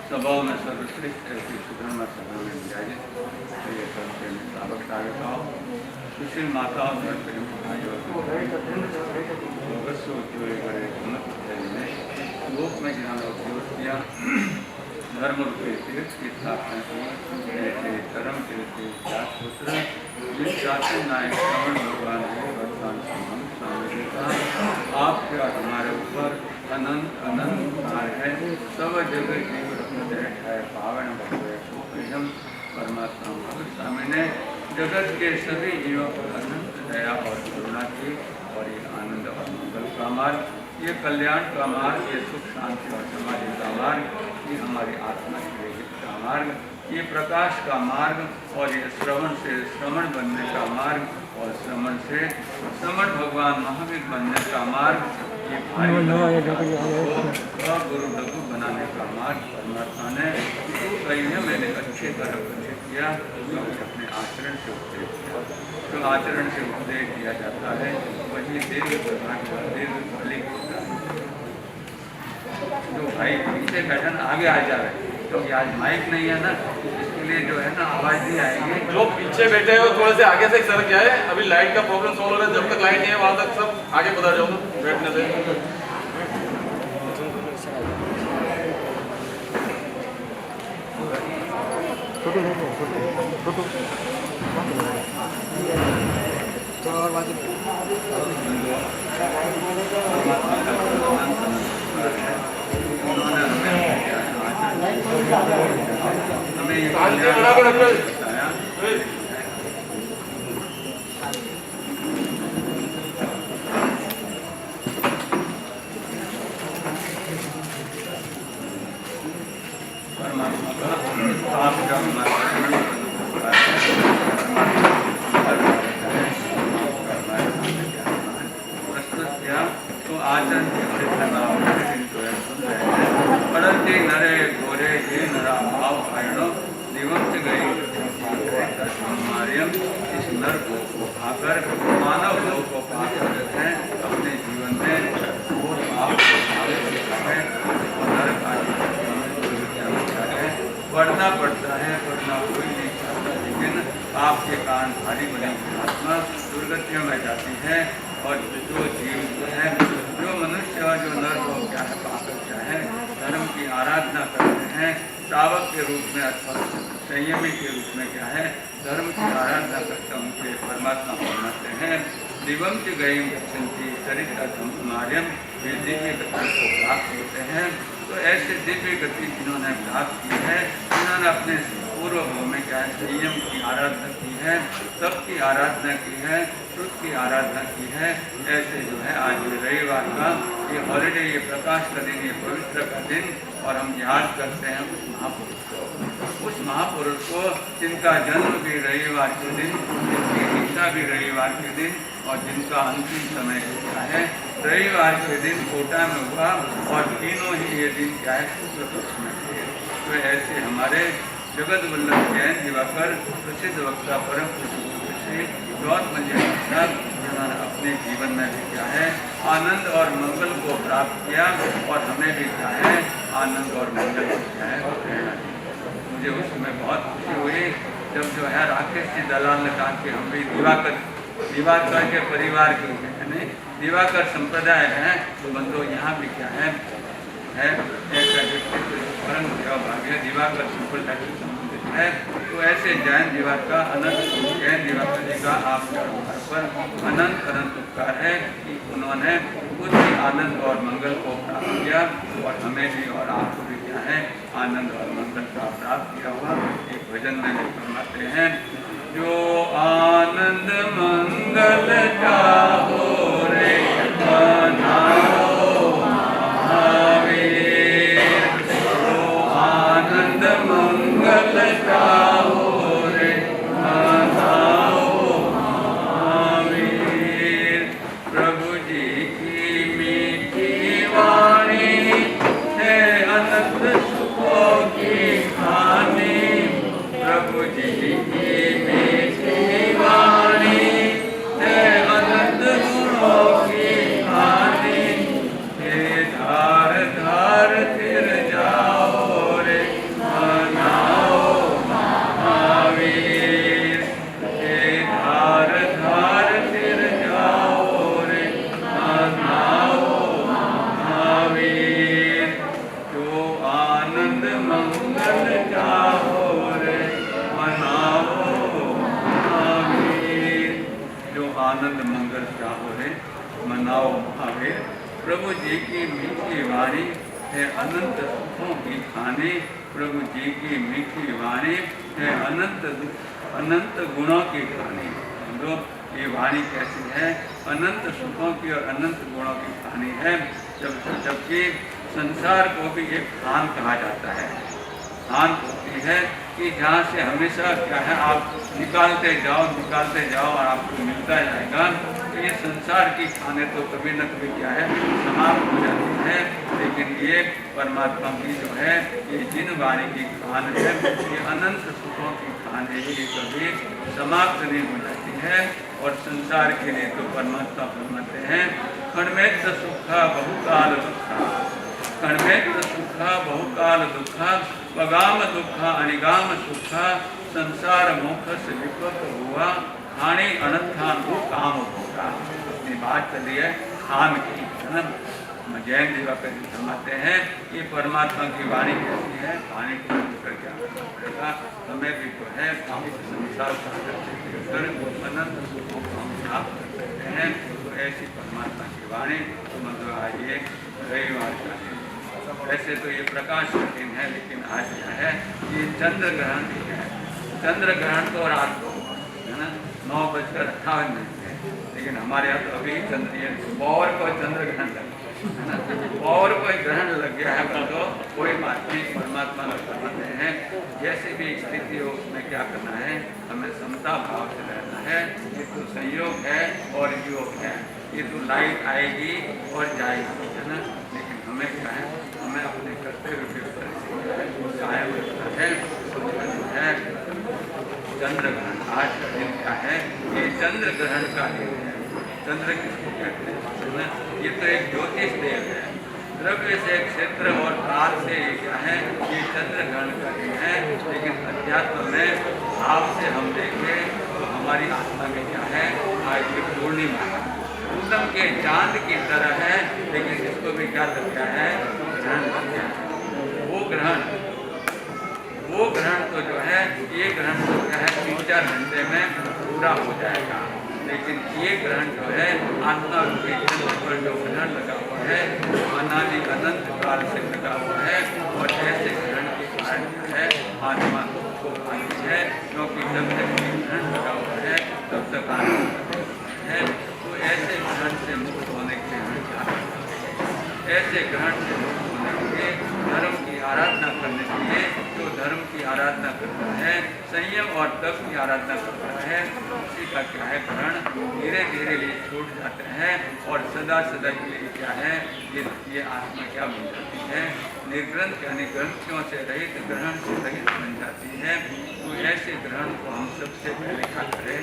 स्वभाव में सर्वश्रेष्ठ ऐसी सुधर्मा सभा में विराजित सुशील माता लोक में ज्ञान और ज्योतियाँ धर्म रूपे तीर्थ की स्थापना की, ऐसे धर्म तीर्थ पुत्र जिस प्राचीन नायक श्रवण भगवान है वर्तमान आपके और हमारे ऊपर अनंत अनंत उपकार है। सब जगह जीव है पावन भगवम परमात्मा भगवत स्वामी ने जगत के सभी जीवों पर अनंत दया और करुणा की, और ये आनंद और मंगल का मार्ग, ये कल्याण का मार्ग, ये सुख शांति और समाधि का मार्ग, ये हमारी आत्मा के लिए का मार्ग, ये प्रकाश का मार्ग, और ये श्रवण से श्रवण बनने का मार्ग, और श्रवण से श्रवण भगवान महावीर बनने का मार्ग, ये गुरु लघु बनाने का मार्ग परमात्मा ने कही है। मैंने अच्छे तरह उपदेश किया, जो अपने आचरण से उपदेश किया। जो आचरण से उपदेश दिया जाता है वही दीर्घ दीर्घकालिक होता है। जो भाई पीछे बैठा ना आगे आ जा रहे, क्योंकि आज माइक नहीं है ना, इसके लिए जो है ना आवाज नहीं आएगी। जो पीछे बैठे हो थोड़े से आगे से सर क्या है, अभी लाइट का प्रॉब्लम सॉल्व हो रहा है, जब तक लाइट नहीं है वहां तक सब आगे बढ़ा जाओ बैठने से। पढ़ना पड़ता है, पढ़ना कोई नहीं चाहता, लेकिन आपके कारण भारी बनी आत्मा दुर्गतियों में जाती है। और जो जीव है, जो मनुष्य और जो नर हो क्या है, पाकर क्या है, धर्म की आराधना करते हैं, श्रावक के रूप में अथवा संयमी के रूप में क्या है, धर्म की आराधना करते उनके परमात्मा बनाते हैं। दिवम की गई गच्छन्ति चरित्र मार्यम, वे दिव्य गति को प्राप्त होते हैं। तो ऐसे दिव्य गति जिन्होंने प्राप्त की है, उन्होंने अपने पूर्व में क्या है, संयम की आराधना की है, तप की आराधना की है, शुद्ध की आराधना की है। ऐसे जो है आज रविवार का ये हॉलीडे, ये प्रकाश का दिन, ये पवित्र का दिन, और हम याद करते हैं उस महापुरुष को जिनका जन्म भी रविवार के दिन, जिनकी दीक्षा भी रविवार के दिन, और जिनका अंतिम समय क्या है रविवार के दिन कोटा में हुआ, और तीनों ही ये दिन क्या है शुक्ल पक्ष में थे। तो ऐसे हमारे जगत वल्लभ जैन दिवाकर प्रसिद्ध वक्ता परम श्री गौतम जी महाराज, जिन्होंने अपने जीवन में भी क्या है आनंद और मंगल को प्राप्त किया, और हमें भी क्या है आनंद और मंगल को क्या है प्रेरणा दी। मुझे उस समय बहुत खुशी हुई जब जो है राकेश जी दलाल ने कहा कि हम भी दिवाकर के परिवार के यानी दिवाकर संप्रदाय है, तो बंधु यहाँ भी क्या है ऐसा परम भाग्य दिवाकर संप्रदाय से संबंधित है। तो ऐसे जैन दिवाकर अनंत जैन दिवाकर जी का आपके पर अनंत अनंत उपकार है कि उन्होंने खुद ही आनंद और मंगल को प्राप्त किया, और हमें भी और आपको भी क्या है आनंद और मंगल का प्राप्त किया हुआ। एक भजन में फरमाते हैं, जो आनंद मंगल चाहो रे बनाओ महावीर, जो आनंद मंगल चाहो रे बनाओ महावीर। प्रभु जी की मीठी वाणी है अनंत सुखों की खानी, प्रभु जी की मीठी वाणी है अनंत गुणों की खानी। जी की मीठी वाणी है अनंत सुखों की खानी। प्रभु जी की मीठी वाणी है अनंत गुणों की खानी। समझो ये वाणी कैसी है? अनंत सुखों की और अनंत गुणों की खानी है। जबकि संसार को भी एक खान कहा जाता है। खान होती है कि जहाँ से हमेशा क्या है, आप निकालते जाओ और आपको मिलता जाएगा। तो ये संसार की खाने तो कभी न कभी क्या है, समाप्त हो जाती है। लेकिन ये परमात्मा की जो है, ये जिन वाणी की खान है, ये अनंत सुखों की खान है, ये कभी समाप्त नहीं हो जाती है। और संसार के लिए तो परमात्मा फरमाते हैं, खंडमेत सुखा बहुकाल दुखा, खंडमेत सुखा बहुकाल दुखा, पगाम दुखा अनिगाम सुखा, संसार मोक्ष विपत हुआ, खाने अनंथान वो काम होगा। अपनी बात चली है खान की, है ना। जैन जी वापस फरमाते हैं ये परमात्मा की वाणी कैसी है, वाणी को कर क्या पड़ेगा, हमें भी तो है संसार अनंत सुखों को हम प्राप्त कर सकते हैं। तो ऐसी परमात्मा की वाणी तो मतलब आज ये रविवार का दिन। वैसे तो ये प्रकाश का दिन है, लेकिन आज क्या है, ये चंद्र ग्रहण भी है। चंद्र ग्रहण तो रात को है ना 9:58 है, लेकिन हमारे यहाँ तो अभी चंद्र और कोई चंद्र ग्रहण है ना, और कोई ग्रहण लग गया है तो कोई बात नहीं, परमात्मा लोग बताते हैं जैसी भी स्थिति हो उसमें क्या करना है, हमें समता भाव से रहना है। ये तो संयोग है और योग है, ये तो लाइट आएगी और जाएगी, है ना। लेकिन हमें क्या है, हमें अपने कर्तव्य के ऊपर कायम रखना है। है चंद्र ग्रहण आज का दिन क्या है, ये चंद्र ग्रहण का दिन है। चंद्र किसको कहते हैं? ये तो एक ज्योतिष देव है। द्रव्य से क्षेत्र और काल से ये क्या है, ये चंद्र ग्रहण का दिन है। लेकिन अध्यात्म में भाव से हम देखें तो हमारी आत्मा में क्या है, आज की पूर्णिमा पूनम के चांद की तरह है, लेकिन इसको भी क्या लग गया है, ग्रहण लग गया है। वो ग्रहण तो जो है, ये ग्रहण तो क्या है 3-4 घंटे में पूरा हो जाएगा। लेकिन ये ग्रहण जो है आत्मा रूपी चंद्र पर जो ग्रहण लगा हुआ है, अनादि अनंत काल से लगा हुआ है। और ऐसे ग्रहण के कारण जो है आत्मा को पानी है, क्योंकि जब तक ये ग्रहण लगा हुआ है तब तक आत्मा है। तो ऐसे ग्रहण से मुक्त होने के लिए हमें क्या करना है? ऐसे ग्रहण से मुक्त होने के लिए धर्म की आराधना करने के लिए, जो धर्म की आराधना करता है, संयम और तप की आराधना करता है, उसी का क्या है ग्रहण धीरे धीरे ये छूट जाते हैं और सदा सदा के लिए क्या है, ये आत्मा क्या बन जाती है, निर्ग्रंथ यानी ग्रंथियों से रहित, ग्रहण से रहित बन जाती है। तो ऐसे ग्रहण को हम सबसे पहले क्या करें,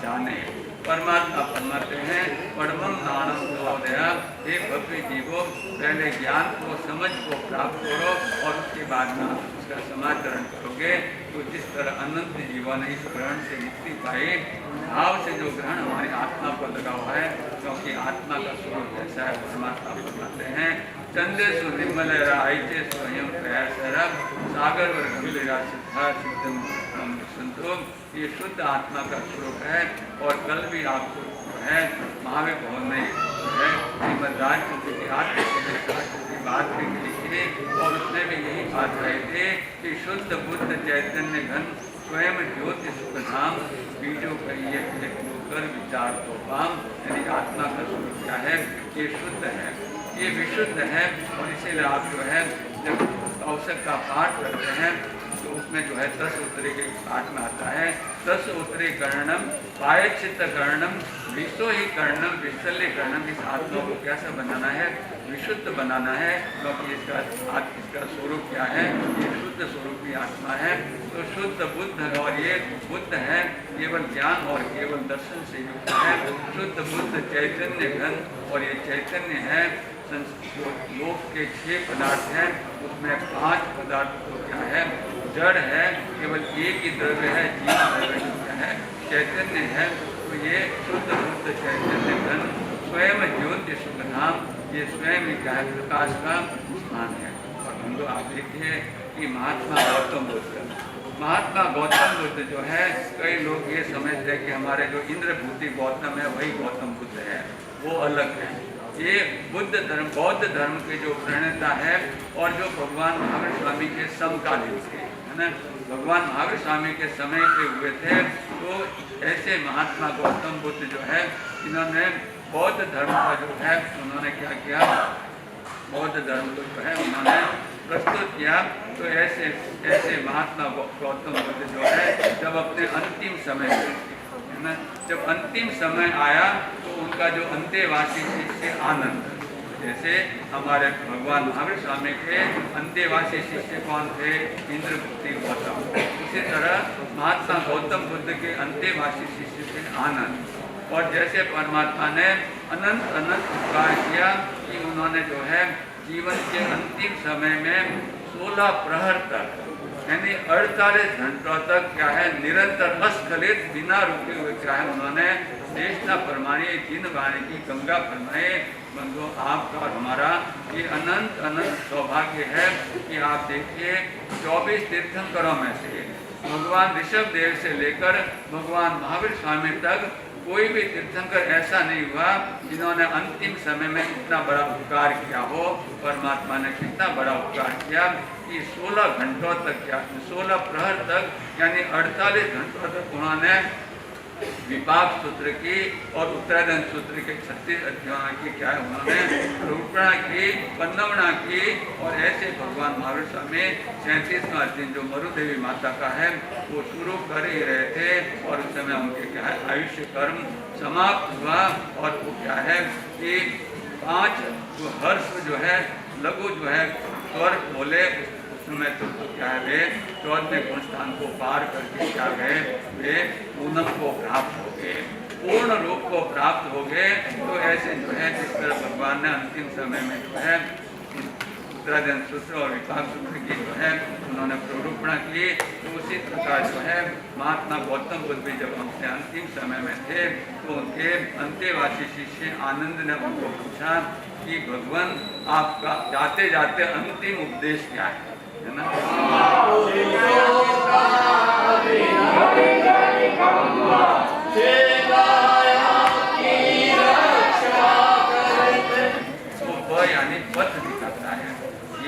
जाने। परमात्मा फरमाते हैं परमम नानम नवोदया, हे भव्य जीवो, पहले ज्ञान को समझ को प्राप्त करो और उसके बाद में आप उसका समाचरण करोगे। तो जिस तरह अनंत जीवन इस ग्रहण से मुक्ति पाए, भाव से जो ग्रहण हमारी आत्मा पर लगा हुआ है, क्योंकि आत्मा का स्वरूप ऐसा है, परमात्मा फरमाते हैं चंद्र सुनिर्मल राइचे स्वयं प्रयासरब, सागर व गंभीरा सिद्धा सिद्धम संतो। ये शुद्ध आत्मा का स्वरूप है। और कल भी आपको है महावीर भवन में है श्रीमद राजपूत की बात भी कही थी, और उसमें भी यही बात कही थी कि शुद्ध बुद्ध चैतन्य घन स्वयं ज्योति सुख धाम, बीजों कहिए कर विचार तो पाम। यानी आत्मा का स्वरूप क्या है, ये शुद्ध है, ये विशुद्ध है। और इसीलिए आप जो है जब अवसर का पाठ करते हैं तो उसमें जो है 10 उत्तरे के पाठ में आता है 10 उत्तरे कर्णम पायचित कर्णम विश्व ही कर्णम विशल्य कर्णम। इस आत्मा को कैसा बनाना है, विशुद्ध बनाना है, क्योंकि इसका स्वरूप क्या है, ये शुद्ध स्वरूपी आत्मा है। तो शुद्ध बुद्ध, और ये बुद्ध है केवल ज्ञान और केवल दर्शन से युक्त है। शुद्ध बुद्ध चैतन्य घन, और ये चैतन्य है। लोक के 6 पदार्थ हैं, उसमें 5 पदार्थ तो क्या है, जड़ है, केवल एक ही द्रव्य है, जीव द्रव्य क्या है, चैतन्य है। तो ये शुद्ध बुद्ध चैतन्य घन स्वयं ज्योति सुख धाम, ये स्वयं क्या है, प्रकाश का स्थान है। और हम लोग आप देखिए कि महात्मा गौतम बुद्ध जो है, कई लोग ये समझते हैं कि हमारे जो इंद्रभूति गौतम है वही गौतम बुद्ध है, वो अलग है। ये बुद्ध धर्म बौद्ध धर्म के जो प्रणेता है और जो भगवान महावीर स्वामी के समकालीन थे, है ना। भगवान महावीर स्वामी के समय के हुए थे। तो ऐसे महात्मा गौतम बुद्ध जो है, इन्होंने बौद्ध धर्म का जो है उन्होंने क्या किया, बौद्ध धर्म को जो है उन्होंने प्रस्तुत किया। तो ऐसे ऐसे महात्मा गौतम बुद्ध जो है जब अपने अंतिम समय में, है ना, जब अंतिम समय आया तो उनका जो अंतेवासी शिष्य आनंद, जैसे हमारे भगवान महावीर स्वामी के अंतेवासी शिष्य कौन थे, इंद्रगुप्ती गौतम, इसी तरह महात्मा गौतम बुद्ध के अंतेवासी शिष्य थे आनंद। और जैसे परमात्मा ने अनंत अनंत उपकार किया कि उन्होंने जो है जीवन के अंतिम समय में 16 प्रहर तक यानी 48 घंटों तक क्या है निरंतर अस्खलित बिना रुके हुए क्या है उन्होंने देशना फरमाई, जिन वाणी की गंगा फरमाए। बंधु आपका और हमारा ये अनंत अनंत सौभाग्य है कि आप देखिए 24 तीर्थंकरों में से भगवान ऋषभ देव से लेकर भगवान महावीर स्वामी तक कोई भी तीर्थंकर ऐसा नहीं हुआ जिन्होंने अंतिम समय में इतना बड़ा उपकार किया हो। परमात्मा ने कितना बड़ा उपकार किया कि 16 घंटों तक क्या 16 प्रहर तक यानी 48 घंटों तक उन्होंने विपाक सूत्र की और उत्तराधन सूत्र के 36 अध्यायों की क्या है उन्होंने रूपणा की, वंदना की। और ऐसे भगवान महावीर स्वामी 37वां दिन जो मरुदेवी माता का है वो शुरू कर ही रहे थे और उस समय उनके क्या है आयुष्य कर्म समाप्त हुआ। और वो क्या है कि 5 जो हर्ष जो है लघु जो है स्वर बोले में तो क्या है वे 14वें गुण स्थान को पार करके क्या गए, वे पूनम को प्राप्त हो गए, पूर्ण रूप को प्राप्त हो गए। तो ऐसे जो है जिस तरह भगवान ने अंतिम समय में जो है उत्तराधन सूत्र और विपाक सूत्र की जो है उन्होंने प्ररूपणा की, तो उसी प्रकार जो है महात्मा गौतम बुद्ध भी जब अपने अंतिम समय में थे तो उनके अंतेवासी शिष्य आनंद ने उनको पूछा कि भगवान आपका जाते जाते अंतिम उपदेश क्या है ना। तो ब यानी पथ दिखाता है,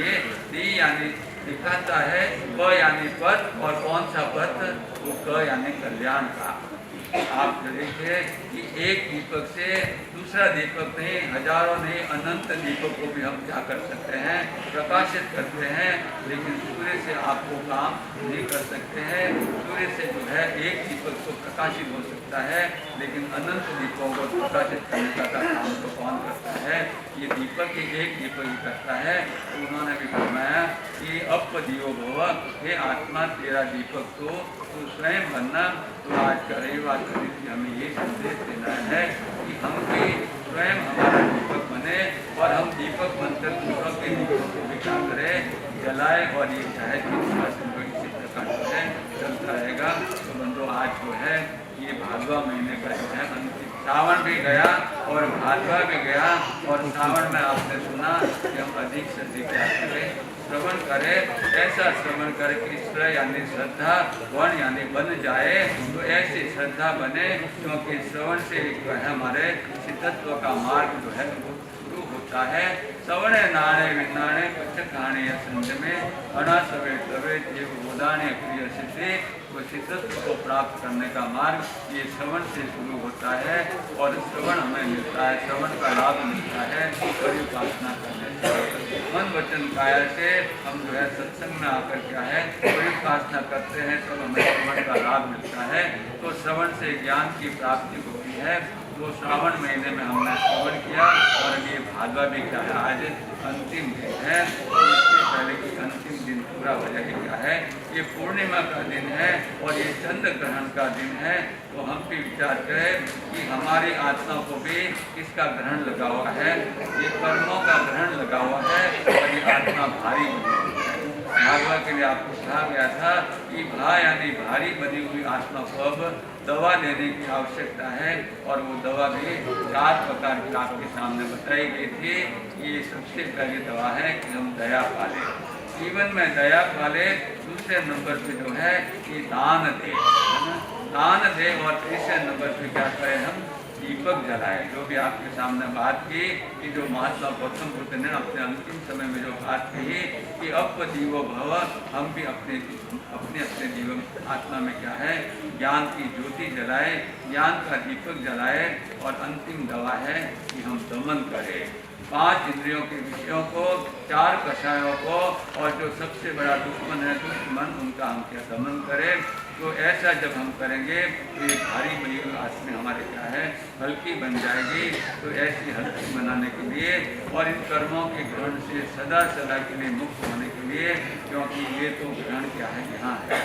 ये डी यानी दिखाता है, ब यानी पथ और कौन सा पथ, वो क यानी कल्याण का। आप देखिए कि एक दीपक से दूसरा दीपक नहीं, हजारों नहीं अनंत दीपक को भी हम क्या कर सकते हैं, प्रकाशित करते हैं। लेकिन सूर्य से आपको काम नहीं कर सकते हैं। सूर्य से जो है एक दीपक को प्रकाशित हो सकता है, लेकिन अनंत दीपों को प्रकाशित करने का काम तो कौन करता है, ये दीपक ही एक दीपक ही करता है। तो उन्होंने भी फरमाया कि अप दियो भव, हे आत्मा तेरा दीपक तो स्वयं बनना। तो आज का रविवार हमें ये संदेश देना है कि हम भी स्वयं हमारा दीपक बने और हम दीपक बनकर दूसरों के दीपक को भी क्या करें, जलाए। और ये चाहे इसी प्रकार जो है चलता रहेगा। तो बंधु आज जो है ये भादवा महीने का जो है अंतिम, सावन भी गया और भादवा भी गया। और सावन में आपने सुना कि हम अधिक से अधिक क्या करें, श्रवण करे। ऐसा श्रवण करे कि ईश्वर यानी श्रद्धा वन यानी बन जाए। तो ऐसी श्रद्धा बने, क्योंकि श्रवण से जो है हमारे सिद्धत्व का मार्ग जो है वो शुरू होता है। सवणे नाणे विनाणे कुछ कहानी संध में अना सवे तवे देव गोदाने प्रिय सिद्धि। तो सिद्धत्व को प्राप्त करने का मार्ग ये श्रवण से शुरू होता है और श्रवण हमें मिलता है, श्रवण का लाभ मिलता है और उपासना करने से मन वचन काया से हम जो है सत्संग में आकर क्या है कोई उपासना करते हैं तो हमें श्रवण का लाभ मिलता है। तो श्रवण से ज्ञान की प्राप्ति होती है। तो श्रावण महीने में हमने श्रवण किया और ये भादवा भी क्या है आज अंतिम दिन है। इससे पहले कि अंतिम दिन पूरा हो जाए क्या है, ये पूर्णिमा का दिन है और ये चंद्र ग्रहण का दिन है। तो हम भी विचार करें कि हमारी आत्मा को भी किसका ग्रहण लगा हुआ है, ये कर्मों का ग्रहण लगा हुआ है और ये आत्मा भारी बनी हुई है। भागवा के लिए आपको कहा गया था कि भा यानी भारी बनी हुई आत्मा को अब दवा देने की आवश्यकता है। और वो दवा भी 4 प्रकार की आपके सामने बताई गई थी। ये सबसे पहली दवा है कि हम दया पालें, जीवन में दया पाले। दूसरे नंबर पे जो है कि दान दे, है ना, दान दे। और तीसरे नंबर पे क्या करें, हम दीपक जलाए। जो भी आपके सामने बात की कि जो महात्मा गौतम बुद्ध ने अपने अंतिम समय में जो बात कही कि अब जीवो भव, हम भी अपने अपने जीवन आत्मा में क्या है, ज्ञान की ज्योति जलाए, ज्ञान का दीपक जलाए, और अंतिम दवा है कि हम दमन करें 5 इंद्रियों के विषयों को, 4 कषायों को, और जो सबसे बड़ा दुश्मन है दुश्मन, उनका हम क्या दमन करें। तो ऐसा जब हम करेंगे तो ये भारी बड़ी आसमें हमारे क्या है, हल्की बन जाएगी। तो ऐसी हल्की बनाने के लिए और इन कर्मों के ग्रहण से सदा सदा के लिए मुक्त होने के लिए, क्योंकि ये तो ग्रहण क्या है, यहाँ है,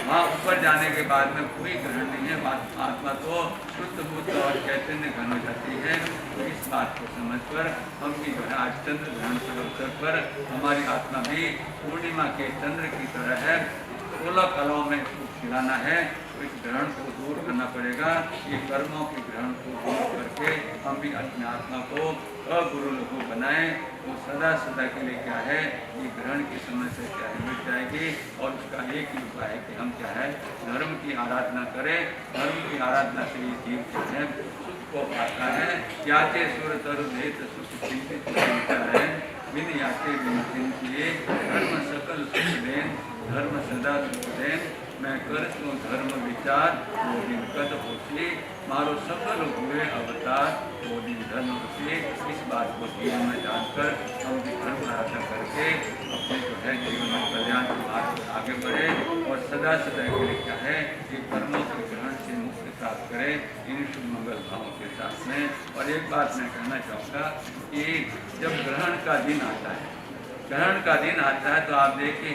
वहाँ ऊपर जाने के बाद में कोई ग्रहण नहीं है, आत्मा तो शुद्ध बुद्ध और चैतन्य घन हो जाती है। तो इस बात को समझकर हम भी जो है आज चंद्र ग्रहण के अवसर पर हमारी आत्मा भी पूर्णिमा के चंद्र की तरह है, 16 कलाओं में खिलाना है। तो इस ग्रहण को दूर करना पड़ेगा, ये कर्मों के ग्रहण को दूर करके हम भी अपने आत्मा को अगुरु लघु बनाएं। तो सदा सदा के लिए क्या है, ये ग्रहण की समस्या क्या है, मिट जाएगी। और उसका एक ही उपाय है कि हम क्या है, धर्म की आराधना करें। धर्म की आराधना से ये जीव क्या है, सुख को पाता है। याचे सुर तरु भेद सुख चिंतित है, बिन याचे बिन चिंतिए, धर्म सकल सुख देन, धर्म सदा सुख देन। मैं करतूँ धर्म विचार, वो दिन कद होती, मारो सफल हुए अवतार, वो दिन धर्म होती। इस बात को जीवन में जानकर हम भी धर्म आराधना करके अपने जो है जीवन में कल्याण के मार्ग पर आगे बढ़े, और सदा सदा के लिए क्या है, कि कर्मों के ग्रहण से मुक्ति प्राप्त करें इन शुभ मंगल भावों के साथ में। और एक बात मैं कहना चाहूँगा कि जब ग्रहण का दिन आता है, ग्रहण का दिन आता है, तो आप देखिए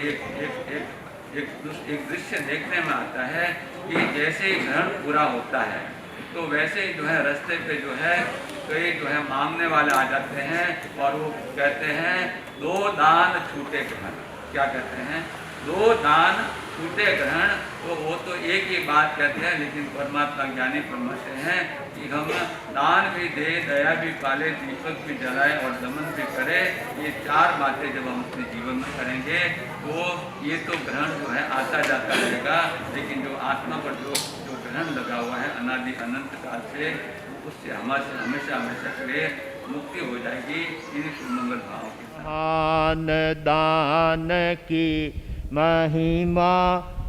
एक दृश्य देखने में आता है कि जैसे ही ग्रहण पूरा होता है, तो वैसे ही जो है रास्ते पे जो है कई जो है मांगने वाले आ जाते हैं, और वो कहते हैं 2 दान छूटे ग्रहण। क्या कहते हैं, 2 दान छूटे ग्रहण। तो वो तो एक ही बात कहते हैं, लेकिन परमात्मा ज्ञानी फरमाते हैं कि हम दान भी दे, दया भी पाले, दीपक भी जलाए और दमन भी करें। ये 4 बातें जब हम अपने जीवन में करेंगे, तो ये तो ग्रहण जो है आता जाता रहेगा, लेकिन जो आत्मा पर जो ग्रहण लगा हुआ है अनादि अनंत काल से, उससे हमारे हमेशा हमेशा के लिए मुक्ति हो जाएगी। इन सुमंगल भावों के साथ महान दान की महिमा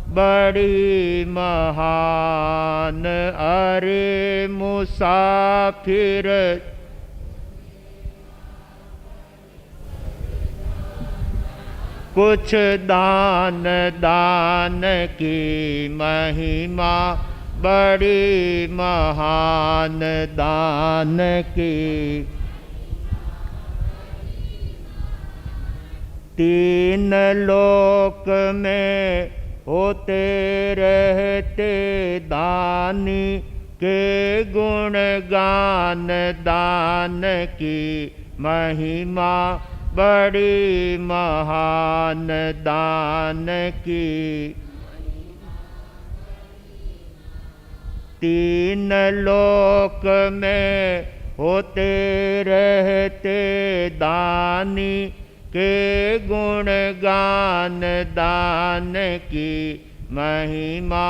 बड़ी महान, अरे मुसाफिर कुछ दान दान की महिमा बड़ी महान दान की। 3 लोक में होते रहते दानी के गुण गान, दान की महिमा बड़ी महान दान की। 3 लोक में होते रहते दानी के गुण गान, दान की महिमा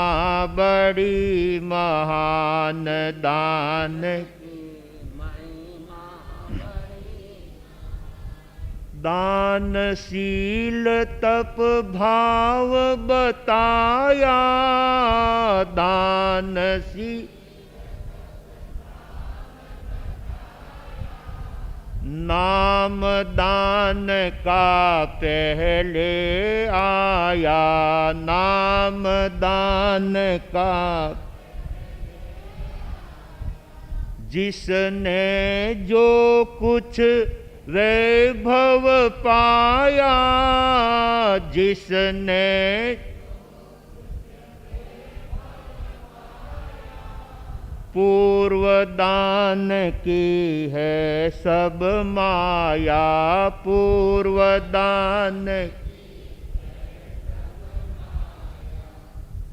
बड़ी महान दान की। दानशील तप भाव बताया, दानशील नाम दान का पहले आया, नाम दान का जिसने जो कुछ वैभव पाया, जिसने पूर्व दान की है सब माया, पूर्व दान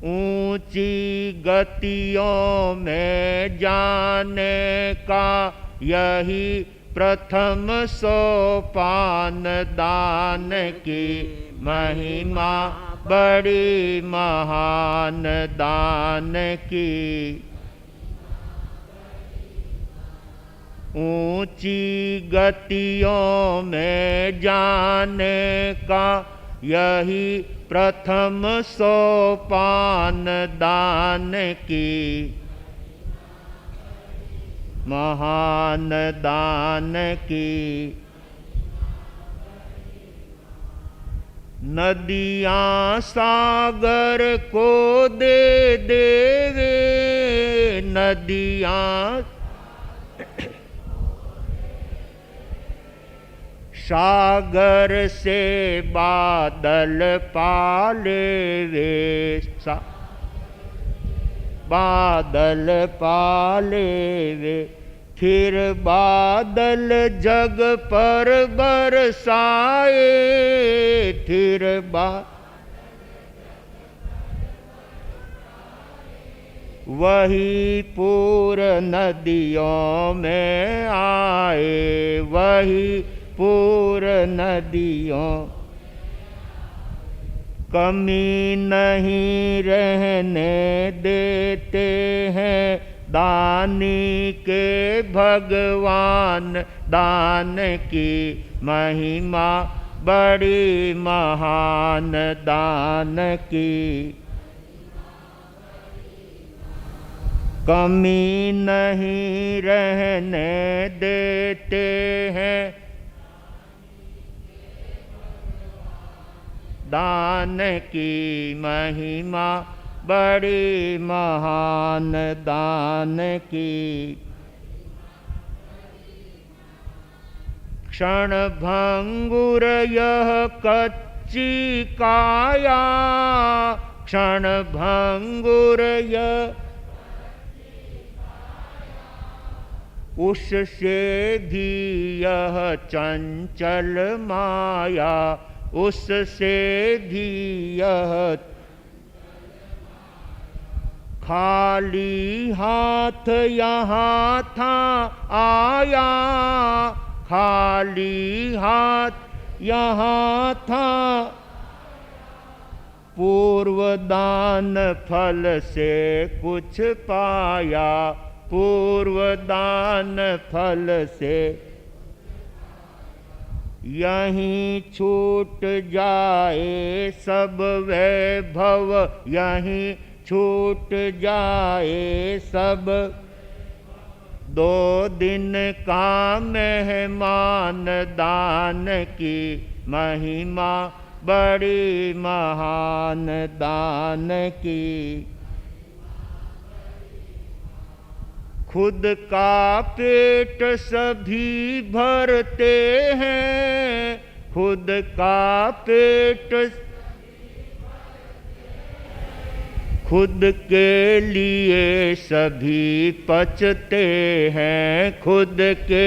ऊंची गतियों में जाने का यही प्रथम सोपान, दान की महिमा बड़ी महान दान की। ऊंची गतियों में जाने का यही प्रथम सोपान दान की, महान दान की। नदियाँ सागर को दे देवे, नदियाँ सागर से बादल पाले वे, बादल पाले वे। फिर बादल जग पर बरसाए, फिर वही पूर नदियों में आए, वही पूर नदियों। कमी नहीं रहने देते हैं दानी के भगवान, दान की महिमा बड़ी महान दान की। कमी नहीं रहने देते हैं दान की महिमा बड़ी महान दान की। क्षण भंगुर यह कच्ची काया, क्षण भंगुर यह उससे भी यह चंचल माया, उससे भी यह खाली हाथ यहाँ था आया, खाली हाथ यहाँ था। पूर्व दान फल से कुछ पाया, पूर्व दान फल से यहीं छूट जाए सब वैभव, यहीं छूट जाए सब। 2 दिन का मेहमान दान की महिमा बड़ी महान दान की। खुद का पेट सभी भरते हैं, खुद का पेट खुद के लिए सभी पचते हैं, खुद के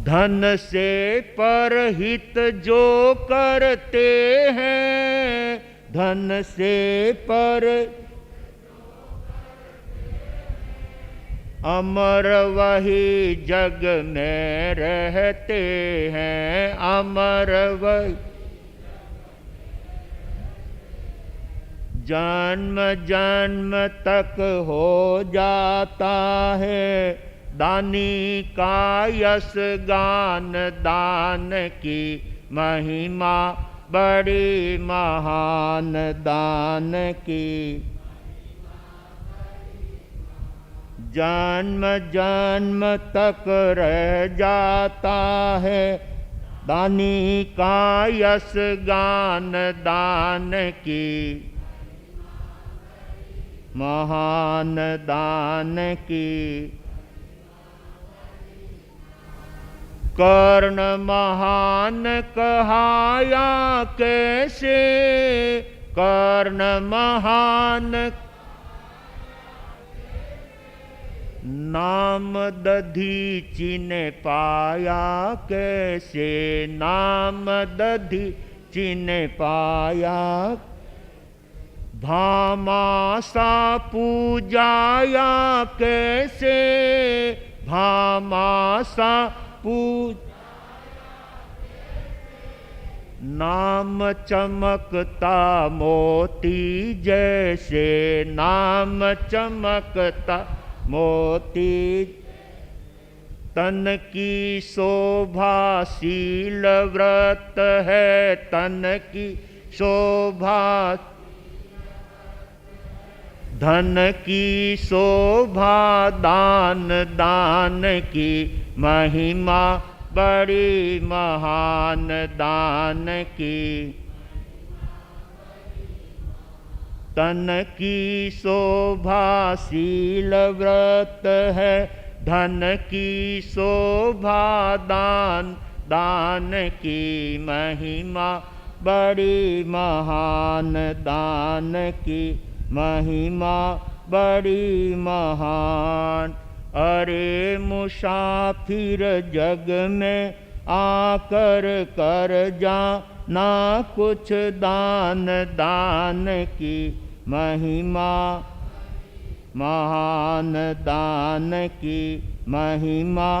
धन से परहित जो करते हैं, धन से पर अमर वही जग में रहते हैं, अमर वही जन्म जन्म तक हो जाता है दानी का यश गान। दान की महिमा बड़ी महान दान की। जन्म जन्म तक रह जाता है दानी का यश गान। दान की महान दान की। कर्ण महान कहाया कैसे, कर्ण महान नाम दधी चिन्ह पाया कैसे, नाम दधी चिन्ह पाया। भामासा पूजाया कैसे, भामासा नाम चमकता मोती जैसे, नाम चमकता मोती। तन की शोभा शील व्रत है, तन की शोभा। धन की शोभा दान, दान की महिमा बड़ी महान, दान की। तन की शोभा शील व्रत है, धन की शोभा दान, दान की महिमा बड़ी महान, दान की महिमा बड़ी महान। अरे मुसाफिर जग में आकर कर जा ना कुछ दान, दान की महिमा महान, दान की महिमा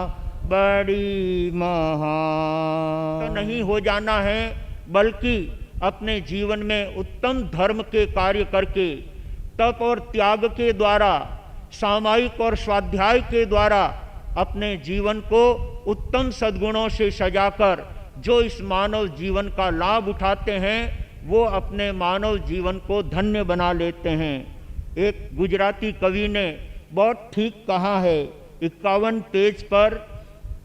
बड़ी महान। तो नहीं हो जाना है, बल्कि अपने जीवन में उत्तम धर्म के कार्य करके, तप और त्याग के द्वारा, सामायिक और स्वाध्याय के द्वारा अपने जीवन को उत्तम सद्गुणों से सजाकर जो इस मानव जीवन का लाभ उठाते हैं, वो अपने मानव जीवन को धन्य बना लेते हैं। एक गुजराती कवि ने बहुत ठीक कहा है, 51 पेज पर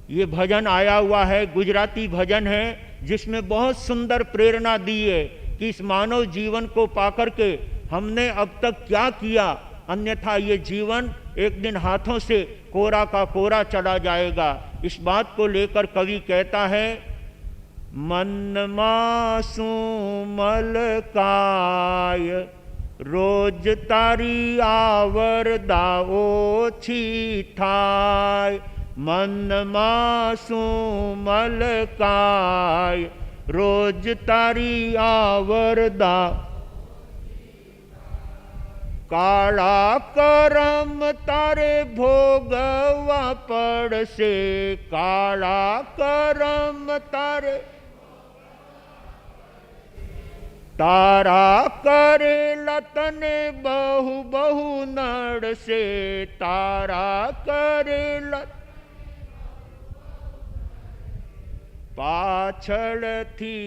ये भजन आया हुआ है, गुजराती भजन है, जिसमें बहुत सुंदर प्रेरणा दी है कि इस मानव जीवन को पाकर के हमने अब तक क्या किया, अन्यथा ये जीवन एक दिन हाथों से कोरा का कोरा चला जाएगा। इस बात को लेकर कवि कहता है, मन मासू मल काय रोज तारी आवर दाओ छी ठाय। मन मासू मल काय रोज तारी आवर दा। काला करम तारे भोगवा पड़ से, काला करम तारे तारा करे लतने बहु बहु नड़ से, तारा करे लत पाछड़ थी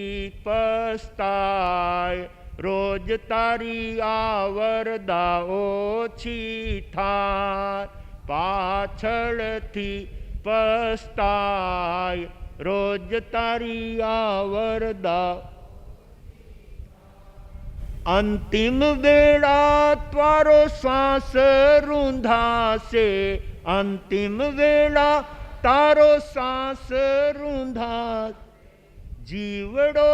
पछताय रोज तारी आवर दाओ छी ठाय। पाछड़ थी पछताय रोज तारी आवर दाओ। अंतिम वेड़ा त्वारो श्वास रूंधा से, अंतिम वेड़ा तारो सांस रूंधा। जीवड़ो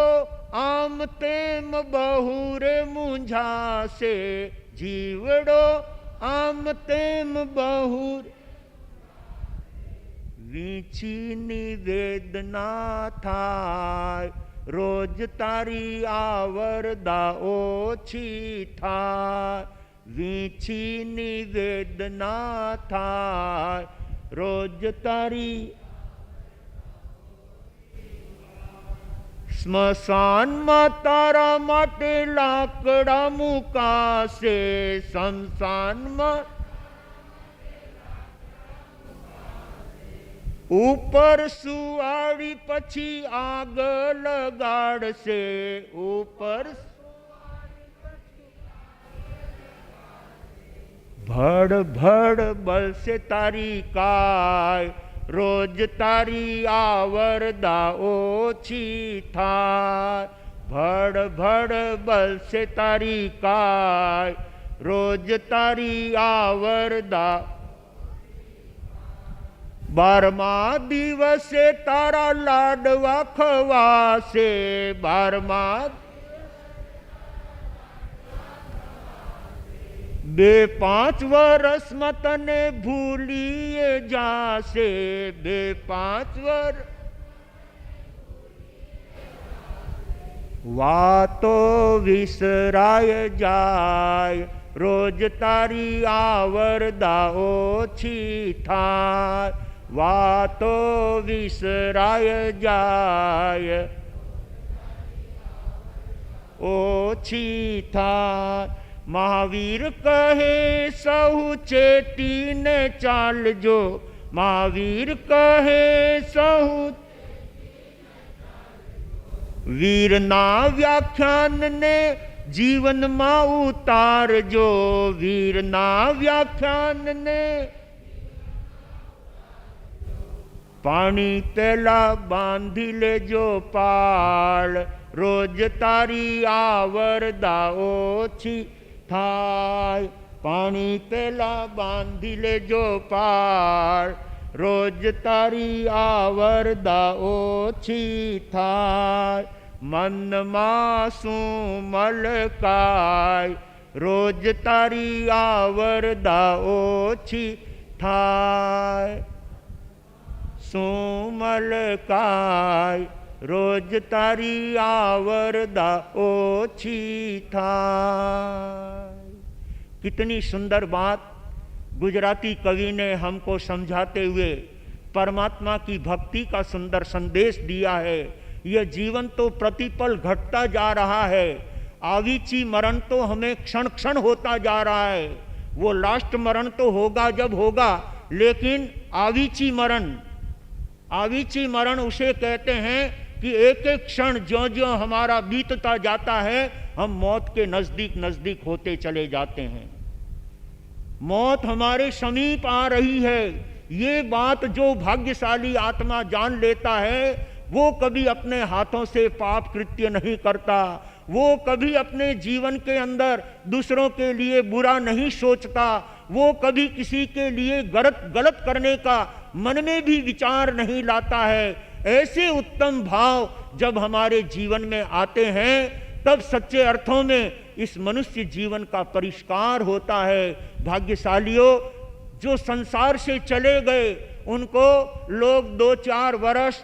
आम तेम बहुरे मुंझा से, जीवड़ो आम तेम बहुर। वीछी निवेदना थाय रोज तारी आवर दाओ छी थाय। वीछी निवेदना थाय रोज तारी। स्मशान में तारा माटे लाकड़ा मुकासे, शमशान में ऊपर सुआड़ी पछी आग लगाड़ से, ऊपर भड़ भड़ बल से तारी काय रोज तारी आवर दाओ छी थाय। भड़ भड़ बल से तारी काय रोज तारी आवर दा। 12मा दिवसे तारा लाडवा खवासे, 12मा 2-5 वर्ष मतने भूलिए जासे, 2-5 वर्ष वातो विसराय जाय रोज तारी आवर दाओ छी थाय। वातो विसराय जाय। ओछी थाय। महावीर कहे सहु चेती ने चाल जो, महावीर कहे सहु वीर ना व्याख्यान ने जीवन मा उतार जो, वीर ना व्याख्यान ने पानी पेला बांधी ले जो पाल, रोज तारी आवरदा ओछी थाय। पानी पेला बांधी ले जो पाल, रोज तारी आवरदा ओछी थाय। मन मासू मलकाय, रोज तारी आवरदा ओछी थाय। सोमल काय, रोज तारी आवरदा ओछी थाय। कितनी सुंदर बात गुजराती कवि ने हमको समझाते हुए परमात्मा की भक्ति का सुंदर संदेश दिया है। यह जीवन तो प्रतिपल घटता जा रहा है, आवीची मरण तो हमें क्षण क्षण होता जा रहा है। वो लास्ट मरण तो होगा जब होगा, लेकिन आवीची मरण उसे कहते हैं कि एक एक क्षण ज्यों ज्यों हमारा बीतता जाता है, हम मौत के नजदीक नजदीक होते चले जाते हैं। मौत हमारे समीप आ रही है। ये बात जो भाग्यशाली आत्मा जान लेता है, वो कभी अपने हाथों से पाप कृत्य नहीं करता, वो कभी अपने जीवन के अंदर दूसरों के लिए बुरा नहीं सोचता, वो कभी किसी के लिए गलत करने का मन में भी विचार नहीं लाता है। ऐसे उत्तम भाव जब हमारे जीवन में आते हैं, तब सच्चे अर्थों में इस मनुष्य जीवन का परिष्कार होता है। भाग्यशालियों, जो संसार से चले गए, उनको लोग 2-4 वर्ष,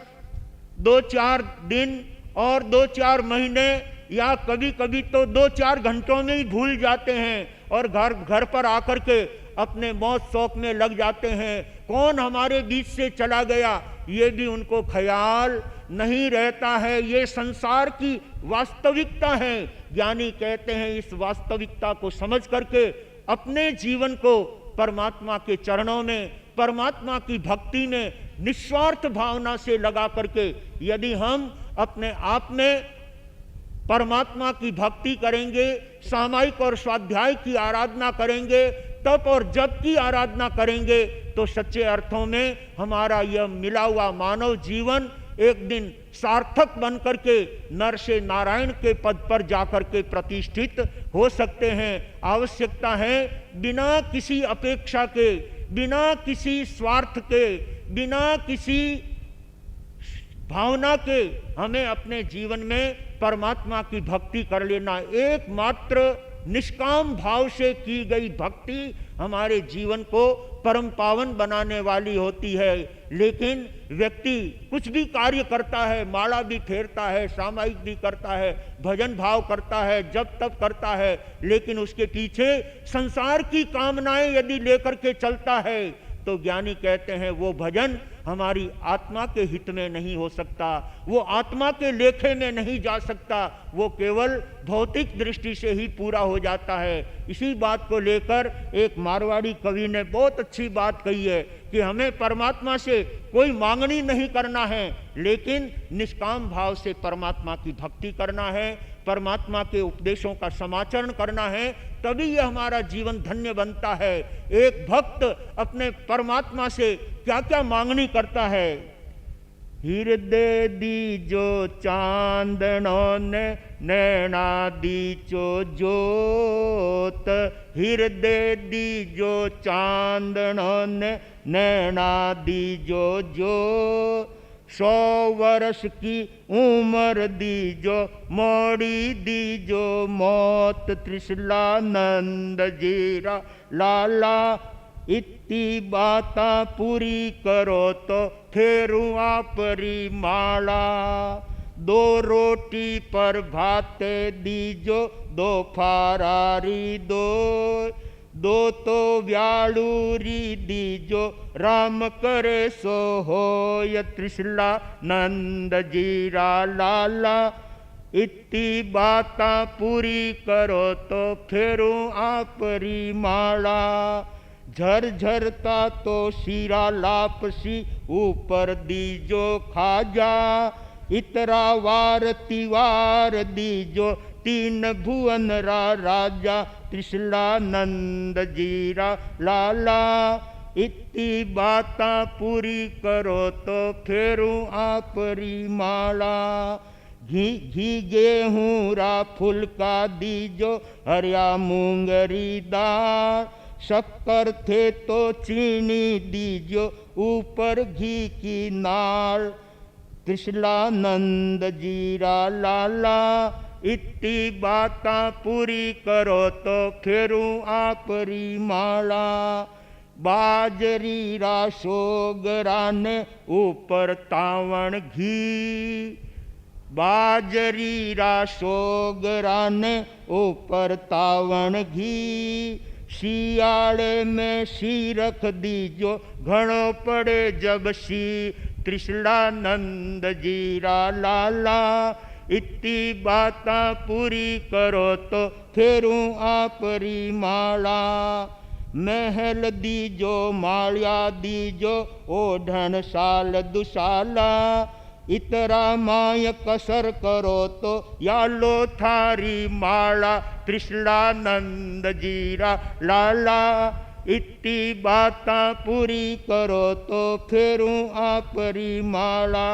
2-4 दिन और 2-4 महीने या कभी कभी तो 2-4 घंटों में ही भूल जाते हैं और घर पर आकर के अपने मौत शौक में लग जाते हैं। कौन हमारे बीच से चला गया, ये भी उनको ख्याल नहीं रहता है। ये संसार की वास्तविकता है। ज्ञानी कहते हैं इस वास्तविकता को समझ करके अपने जीवन को परमात्मा के चरणों में, परमात्मा की भक्ति में निस्वार्थ भावना से लगा करके यदि हम अपने आप में परमात्मा की भक्ति करेंगे, सामायिक और स्वाध्याय की आराधना करेंगे, तप और जप की आराधना करेंगे, तो सच्चे अर्थों में हमारा यह मिला हुआ मानव जीवन एक दिन सार्थक बन करके नर से नारायण के पद पर जाकर के प्रतिष्ठित हो सकते हैं। आवश्यकता है बिना किसी अपेक्षा के, बिना किसी स्वार्थ के, बिना किसी भावना के हमें अपने जीवन में परमात्मा की भक्ति कर लेना। एकमात्र निष्काम भाव से की गई भक्ति हमारे जीवन को परम पावन बनाने वाली होती है। लेकिन व्यक्ति कुछ भी कार्य करता है, माला भी फेरता है, सामायिक भी करता है, भजन भाव करता है, जप तप करता है, लेकिन उसके पीछे संसार की कामनाएं यदि लेकर के चलता है, तो ज्ञानी कहते हैं वो भजन हमारी आत्मा के हित में नहीं हो सकता, वो आत्मा के लेखे में नहीं जा सकता, वो केवल भौतिक दृष्टि से ही पूरा हो जाता है। इसी बात को लेकर एक मारवाड़ी कवि ने बहुत अच्छी बात कही है कि हमें परमात्मा से कोई मांगनी नहीं करना है, लेकिन निष्काम भाव से परमात्मा की भक्ति करना है, परमात्मा के उपदेशों का समाचरण करना है, तभी यह हमारा जीवन धन्य बनता है। एक भक्त अपने परमात्मा से क्या क्या मांगनी करता है। हृदय दीजो चांदनो ने नैना दीजो जोत, हृदय दीजो चांदनो ने नैना दीजो जोत, 100 वर्ष की उम्र दीजो मोड़ी दीजो मौत, त्रिशलानंद जीरा लाला इतनी बाता पूरी करो तो फेरू आपरी माला, 2 रोटी पर भाते दीजो 2 फरारी दो तो व्यालूरी दीजो राम करे सो हो, त्रिशला नंद जीरा लाला इतनी बातां पूरी करो तो फेरूं आपरी माला। झरझरता तो शीरा लापसी ऊपर दीजो खाजा। इतरा वार तिवार दीजो तीन भुवन राजा। त्रिशलानंद जीरा लाला। इतनी बातां पूरी करो तो फेरूं आपरी माला। घी घी गेहूँ रा फुलका दीजो हरिया मूंगरी दाल। शक्कर थे तो चीनी दीजो ऊपर घी की नाल। त्रिशलानंद जीरा लाला। इतनी बातां पूरी करो तो फेरूं आपरी माला। बाजरी रा सोगरा ने ऊपर तावण घी। बाजरी रा सोगरा ने ऊपर तावण घी। शियाड़े में सी रख दीजो घणो पड़े जब सी। त्रिशलानंद जीरा लाला। इतनी बातां पूरी करो तो फेरूं आपरी माला। महल दीजो मालिया दीजो ओढ़न साल दुसाला। इतरा माय कसर करो तो यालो थारी माला। त्रिशलानंद जीरा लाला। इतनी बातां पूरी करो तो फेरूं आपरी माला।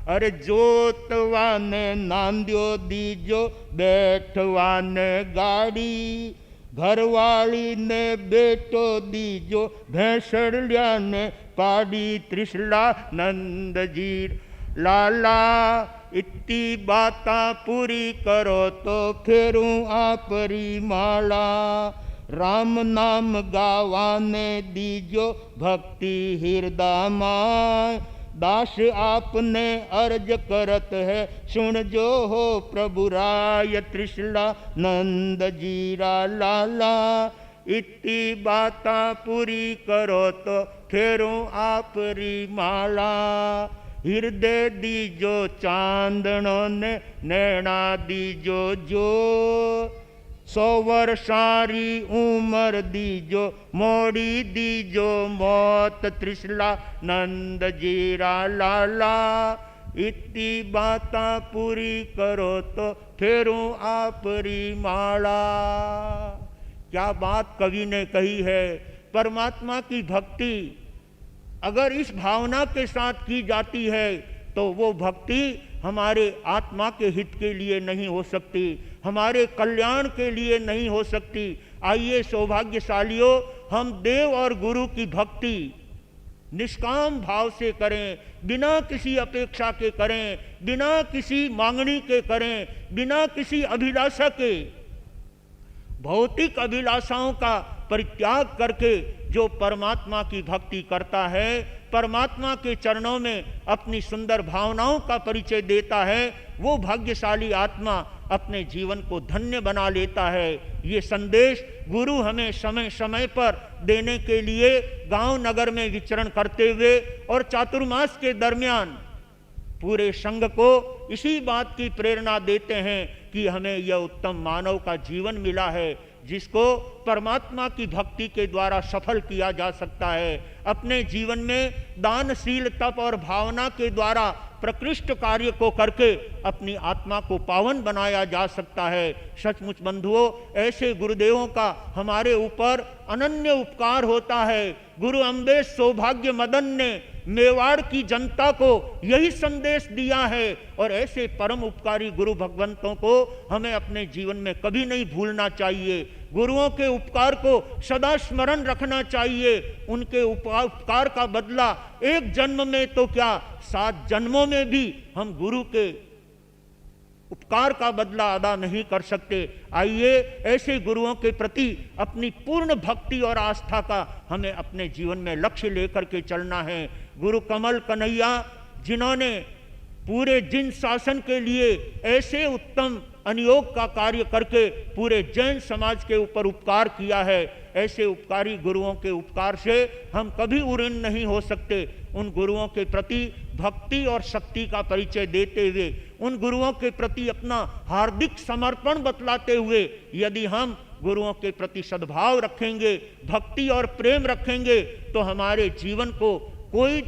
अरे जोतवाने नांदियो दीजो बैठवाने गाड़ी। घरवाली ने बेटो दीजो भैंसड़िया ने पाड़ी। त्रिशलानंद जी लाला। इतनी बातां पूरी करो तो फेरूं आपरी माला। राम नाम गावाने दीजो भक्ति हृदय माय। दास आपने अर्ज करत है सुन जो हो प्रभु राय। त्रिशलानंद जीरा लाला। इतनी बातां पूरी करो तो फेरूं आपरी माला। हृदय दीजो चांदनो ने नैना दीजो जो। 100 वर्षारी उम्र दीजो मोड़ी दीजो मौत। त्रिशलानंद जीरा लाला। इतनी बातां पूरी करो तो फेरूं आपरी माला। क्या बात कवि ने कही है। परमात्मा की भक्ति अगर इस भावना के साथ की जाती है तो वो भक्ति हमारे आत्मा के हित के लिए नहीं हो सकती, हमारे कल्याण के लिए नहीं हो सकती। आइए सौभाग्यशालियों, हम देव और गुरु की भक्ति निष्काम भाव से करें, बिना किसी अपेक्षा के करें, बिना किसी मांगनी के करें, बिना किसी अभिलाषा के। भौतिक अभिलाषाओं का परित्याग करके जो परमात्मा की भक्ति करता है, परमात्मा के चरणों में अपनी सुंदर भावनाओं का परिचय देता है, वो भाग्यशाली आत्मा अपने जीवन को धन्य बना लेता है। ये संदेश गुरु हमें समय समय पर देने के लिए गांव नगर में विचरण करते हुए और चातुर्मास के दरमियान पूरे संघ को इसी बात की प्रेरणा देते हैं कि हमें यह उत्तम मानव का जीवन मिला है जिसको परमात्मा की भक्ति के द्वारा सफल किया जा सकता है। अपने जीवन में दानशील तप और भावना के द्वारा प्रकृष्ट कार्य को करके अपनी आत्मा को पावन बनाया जा सकता है। सचमुच बंधुओं, ऐसे गुरुदेवों का हमारे ऊपर अनन्य उपकार होता है। गुरु अम्बेश सौभाग्य मदन ने मेवाड़ की जनता को यही संदेश दिया है और ऐसे परम उपकारी गुरु भगवंतों को हमें अपने जीवन में कभी नहीं भूलना चाहिए। गुरुओं के उपकार को सदा स्मरण रखना चाहिए। उनके उपकार का बदला एक जन्म में तो क्या 7 जन्मों में भी हम गुरु के उपकार का बदला अदा नहीं कर सकते। आइए ऐसे गुरुओं के प्रति अपनी पूर्ण भक्ति और आस्था का हमें अपने जीवन में लक्ष्य लेकर के चलना है। गुरु कमल कन्हैया जिन्होंने पूरे जिन शासन के लिए ऐसे उत्तम अनियोग का कार्य करके पूरे जैन समाज के ऊपर उपकार किया है, ऐसे उपकारी गुरुओं के उपकार से हम कभी ऋणी नहीं हो सकते। उन गुरुओं के प्रति भक्ति और शक्ति का परिचय देते हुए उन गुरुओं के प्रति अपना हार्दिक समर्पण बतलाते हुए यदि हम गुरुओं के प्रति सद्भाव रखेंगे, भक्ति और प्रेम रखेंगे, तो हमारे जीवन को कोई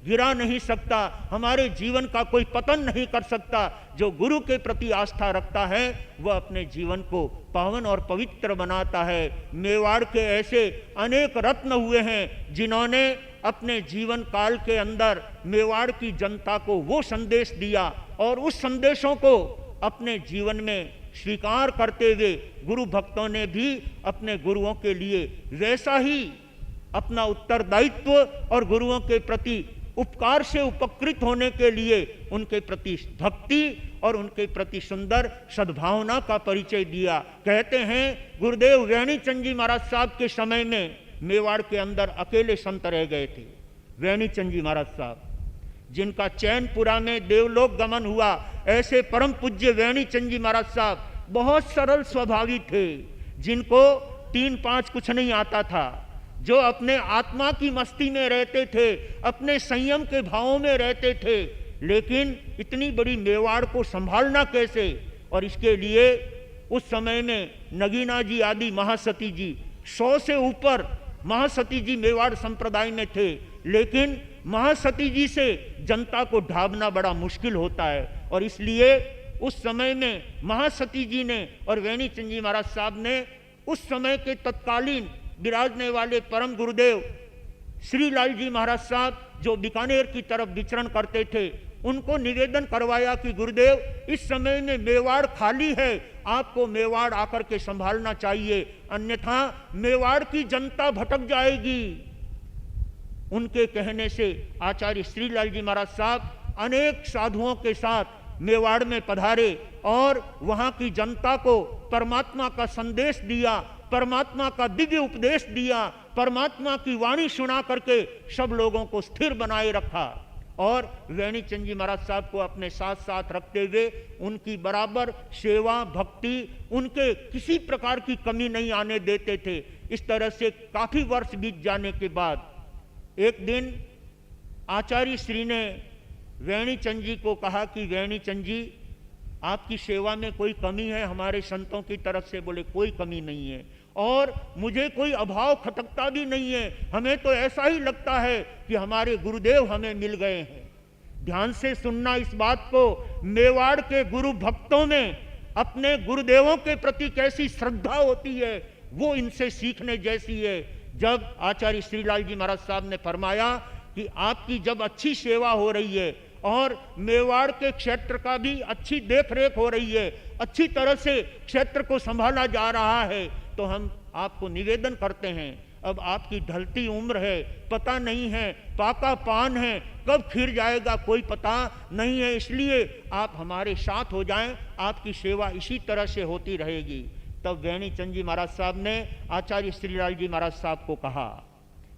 गिरा नहीं सकता, हमारे जीवन का कोई पतन नहीं कर सकता। जो गुरु के प्रति आस्था रखता है वह अपने जीवन को पावन और पवित्र बनाता है। मेवाड़ के ऐसे अनेक रत्न हुए हैं जिन्होंने अपने जीवन काल के अंदर मेवाड़ की जनता को वो संदेश दिया और उस संदेशों को अपने जीवन में स्वीकार करते हुए गुरु भक्तों ने भी अपने गुरुओं के लिए वैसा ही अपना उत्तरदायित्व और गुरुओं के प्रति उपकार से उपकृत होने के लिए उनके प्रति भक्ति और उनके प्रति सुंदर सद्भावना का परिचय दिया। कहते हैं गुरुदेव वेणी चंद जी महाराज साहब के समय में मेवाड़ के अंदर अकेले संत रह गए थे। वेणी चंद जी महाराज साहब जिनका चैनपुरा में देवलोक गमन हुआ, ऐसे परम पूज्य वेणी चंद जी महाराज साहब बहुत सरल स्वभावी थे, जिनको 3-5 कुछ नहीं आता था, जो अपने आत्मा की मस्ती में रहते थे, अपने संयम के भावों में रहते थे। लेकिन इतनी बड़ी मेवाड़ को संभालना कैसे, और इसके लिए उस समय में नगीना जी आदि महासती जी 100 से ऊपर महासती जी मेवाड़ संप्रदाय में थे, लेकिन महासती जी से जनता को ढाबना बड़ा मुश्किल होता है। और इसलिए उस समय में महासती जी ने और वेणी चंद जी महाराज साहब ने उस समय के तत्कालीन विराजने वाले परम गुरुदेव श्री लाल जी महाराज साहब जो बीकानेर की तरफ विचरण करते थे, उनको निवेदन करवाया कि गुरुदेव इस समय में मेवाड़ खाली है, आपको मेवाड़ आकर के संभालना चाहिए, अन्यथा मेवाड़ की जनता भटक जाएगी। उनके कहने से आचार्य श्रीलाल जी महाराज साहब अनेक साधुओं के साथ मेवाड़ में पधारे और वहाँ की जनता को परमात्मा का संदेश दिया, परमात्मा का दिव्य उपदेश दिया, परमात्मा की वाणी सुना करके सब लोगों को स्थिर बनाए रखा। और वेणी चंद जी महाराज साहब को अपने साथ साथ रखते हुए उनकी बराबर सेवा भक्ति, उनके किसी प्रकार की कमी नहीं आने देते थे। इस तरह से काफी वर्ष बीत जाने के बाद एक दिन आचार्य श्री ने वेणी चंद जी को कहा कि वेणी चंद जी, आपकी सेवा में कोई कमी है? हमारे संतों की तरफ से बोले कोई कमी नहीं है और मुझे कोई अभाव खटकता भी नहीं है, हमें तो ऐसा ही लगता है कि हमारे गुरुदेव हमें मिल गए हैं। ध्यान से सुनना इस बात को, मेवाड़ के गुरु भक्तों में अपने गुरुदेवों के प्रति कैसी श्रद्धा होती है वो इनसे सीखने जैसी है। जब आचार्य श्रीलाल जी महाराज साहब ने फरमाया कि आपकी जब अच्छी सेवा हो रही है और मेवाड़ के क्षेत्र का भी अच्छी देखरेख हो रही है, अच्छी तरह से क्षेत्र को संभाला जा रहा है, तो हम आपको निवेदन करते हैं, अब आपकी ढलती उम्र है, पता नहीं है, पाका पान है, कब खिर जाएगा कोई पता नहीं है, इसलिए आप हमारे साथ हो जाएं, आपकी सेवा इसी तरह से होती रहेगी। तब वेणी चंद जी महाराज साहब ने आचार्य श्रीलाल जी महाराज साहब को कहा,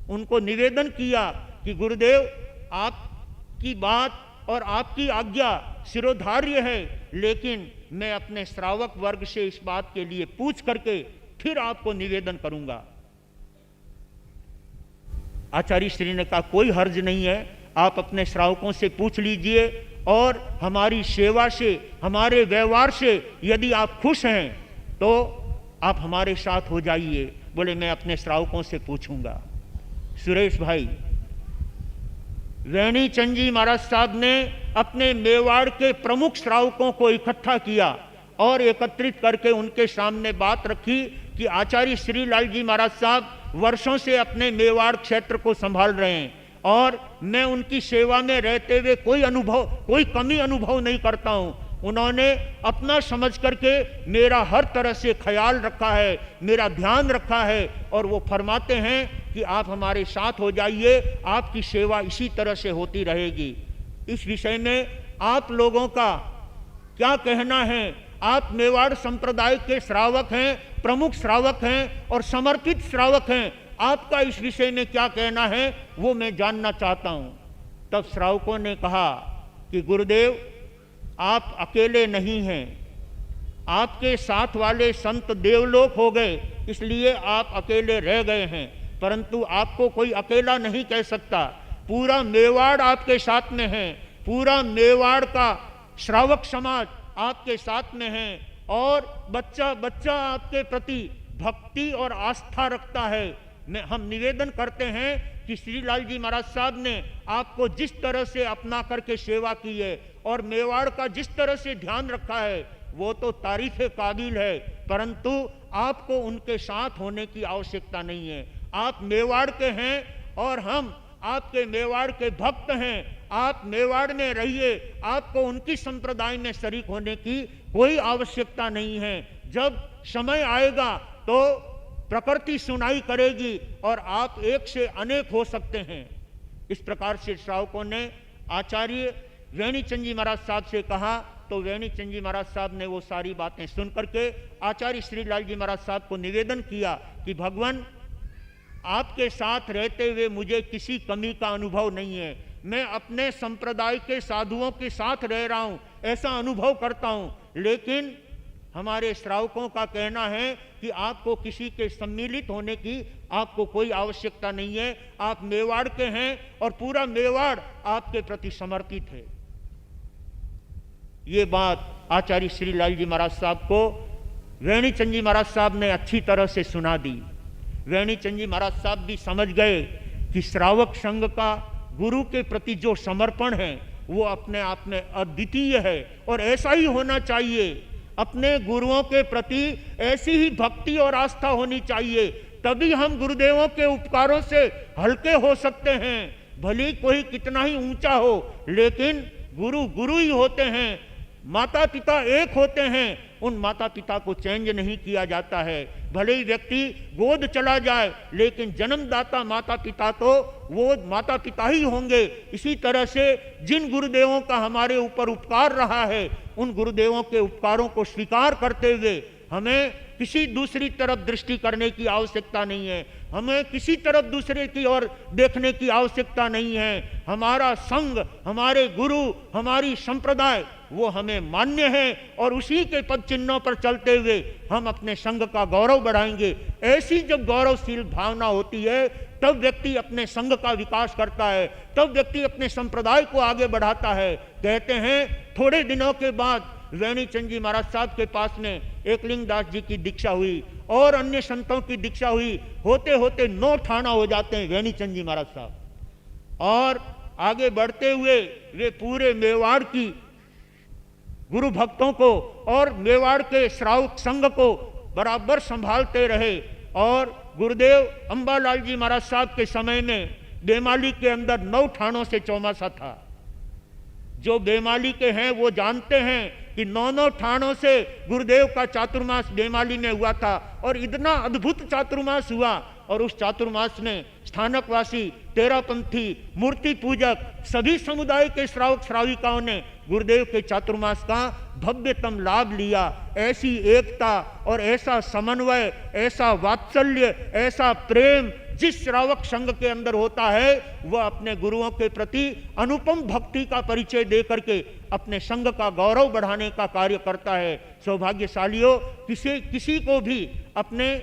उनको निवेदन किया कि गुरुदेव आपकी बात और आपकी आज्ञा शिरोधार्य है, लेकिन मैं अपने श्रावक वर्ग से इस बात के लिए पूछ करके फिर आपको निवेदन करूंगा। आचार्य श्री ने कहा कोई हर्ज नहीं है, आप अपने श्रावकों से पूछ लीजिए और हमारी सेवा से, हमारे व्यवहार से यदि आप खुश हैं तो आप हमारे साथ हो जाइए। बोले मैं अपने श्रावकों से पूछूंगा। सुरेश भाई, वेणी चंद जी महाराज साहब ने अपने मेवाड़ के प्रमुख श्रावकों को इकट्ठा किया और एकत्रित करके उनके सामने बात रखी कि आचार्य श्रीलाल जी महाराज साहब वर्षों से अपने मेवाड़ क्षेत्र को संभाल रहे हैं और मैं उनकी सेवा में रहते हुए कोई कमी अनुभव नहीं करता हूं। उन्होंने अपना समझ करके मेरा हर तरह से ख्याल रखा है, मेरा ध्यान रखा है और वो फरमाते हैं कि आप हमारे साथ हो जाइए, आपकी सेवा इसी तरह से होती रहेगी। इस विषय में आप लोगों का क्या कहना है? आप मेवाड़ संप्रदाय के श्रावक हैं, प्रमुख श्रावक हैं और समर्पित श्रावक हैं, आपका इस विषय में क्या कहना है वो मैं जानना चाहता हूं। तब श्रावकों ने कहा कि गुरुदेव आप अकेले नहीं हैं, आपके साथ वाले संत देवलोक हो गए, इसलिए आप अकेले रह गए हैं, परंतु आपको कोई अकेला नहीं कह सकता। पूरा मेवाड़ आपके साथ में है, पूरा मेवाड़ का श्रावक समाज आपके साथ में है और बच्चा बच्चा आपके प्रति भक्ति और आस्था रखता है। हम निवेदन करते हैं कि श्री लाल जी महाराज साहब ने आपको जिस तरह से अपना करके सेवा की है और मेवाड़ का जिस तरह से ध्यान रखा है वो तो तारीफ काबिल है, परंतु आपको उनके साथ होने की आवश्यकता नहीं है। आप मेवाड़ के हैं और हम आपके मेवाड़ के भक्त हैं। आप मेवाड़ में रहिए, आपको उनकी संप्रदाय में शरीक होने की कोई आवश्यकता नहीं है। जब समय आएगा तो प्रकृति सुनाई करेगी और आप एक से अनेक हो सकते हैं। इस प्रकार से श्रावकों ने आचार्य वेणीचंद जी महाराज साहब से कहा, तो वेणीचंद जी महाराज साहब ने वो सारी बातें सुन करके आचार्य श्री लाल जी महाराज साहब को निवेदन किया कि भगवान, आपके साथ रहते हुए मुझे किसी कमी का अनुभव नहीं है। मैं अपने संप्रदाय के साधुओं के साथ रह रहा हूं, ऐसा अनुभव करता हूं, लेकिन हमारे श्रावकों का कहना है कि आपको किसी के सम्मिलित होने की आपको कोई आवश्यकता नहीं है। आप मेवाड़ के हैं और पूरा मेवाड़ आपके प्रति समर्पित है। ये बात आचार्य श्री लाल जी महाराज साहब को वेणीचंद जी महाराज साहब ने अच्छी तरह से सुना दी। वेणीचंद जी महाराज साहब भी समझ गए कि श्रावक संघ का गुरु के प्रति जो समर्पण है वो अपने आप में अद्वितीय है और ऐसा ही होना चाहिए। अपने गुरुओं के प्रति ऐसी ही भक्ति और आस्था होनी चाहिए, तभी हम गुरुदेवों के उपकारों से हल्के हो सकते हैं। भले कोई कितना ही ऊंचा हो, लेकिन गुरु गुरु ही होते हैं। माता पिता एक होते हैं, उन माता पिता को चेंज नहीं किया जाता है। भले ही व्यक्ति गोद चला जाए, लेकिन जन्मदाता माता पिता तो वो माता पिता ही होंगे। इसी तरह से जिन गुरुदेवों का हमारे ऊपर उपकार रहा है, उन गुरुदेवों के उपकारों को स्वीकार करते हुए हमें किसी दूसरी तरफ दृष्टि करने की आवश्यकता नहीं है। हमें किसी तरफ दूसरे की ओर देखने की आवश्यकता नहीं है। हमारा संघ, हमारे गुरु, हमारी संप्रदाय वो हमें मान्य है और उसी के पद चिन्हों पर चलते हुए हम अपने संघ का गौरव बढ़ाएंगे। ऐसी जब गौरवशील भावना होती है तब व्यक्ति अपने संघ का विकास करता है, तब व्यक्ति अपने संप्रदाय को आगे बढ़ाता है। कहते हैं थोड़े दिनों के बाद वेणीचंद जी महाराज साहब के पास में एकलिंग दास जी की दीक्षा हुई और अन्य संतों की दीक्षा हुई। होते होते 9 ठाणा हो जाते हैं वेणीचंद जी महाराज साहब, और आगे बढ़ते हुए वे पूरे मेवाड़ की गुरु भक्तों को और मेवाड़ के श्रावक संघ को बराबर संभालते रहे। और गुरुदेव अंबालाल जी महाराज साहब के समय में बेमाली के अंदर 9 ठाणों से चौमासा था। जो बेमाली के हैं वो जानते हैं कि 9 ठाणों से गुरुदेव का चातुर्मास बेमाली में हुआ था और इतना अद्भुत चातुर्मास हुआ। और उस चातुर्मास में स्थानकवासी, तेरापंथी, मूर्ति पूजक सभी समुदाय के श्रावक श्राविकाओं ने गुरुदेव के चातुर्मास का भव्यतम लाभ लिया। ऐसी एकता और ऐसा समन्वय, ऐसा वात्सल्य, ऐसा प्रेम जिस श्रावक संघ के अंदर होता है वह अपने गुरुओं के प्रति अनुपम भक्ति का परिचय दे करके अपने संघ का गौरव बढ़ाने का कार्य करता है। सौभाग्यशालियों, किसी को भी अपने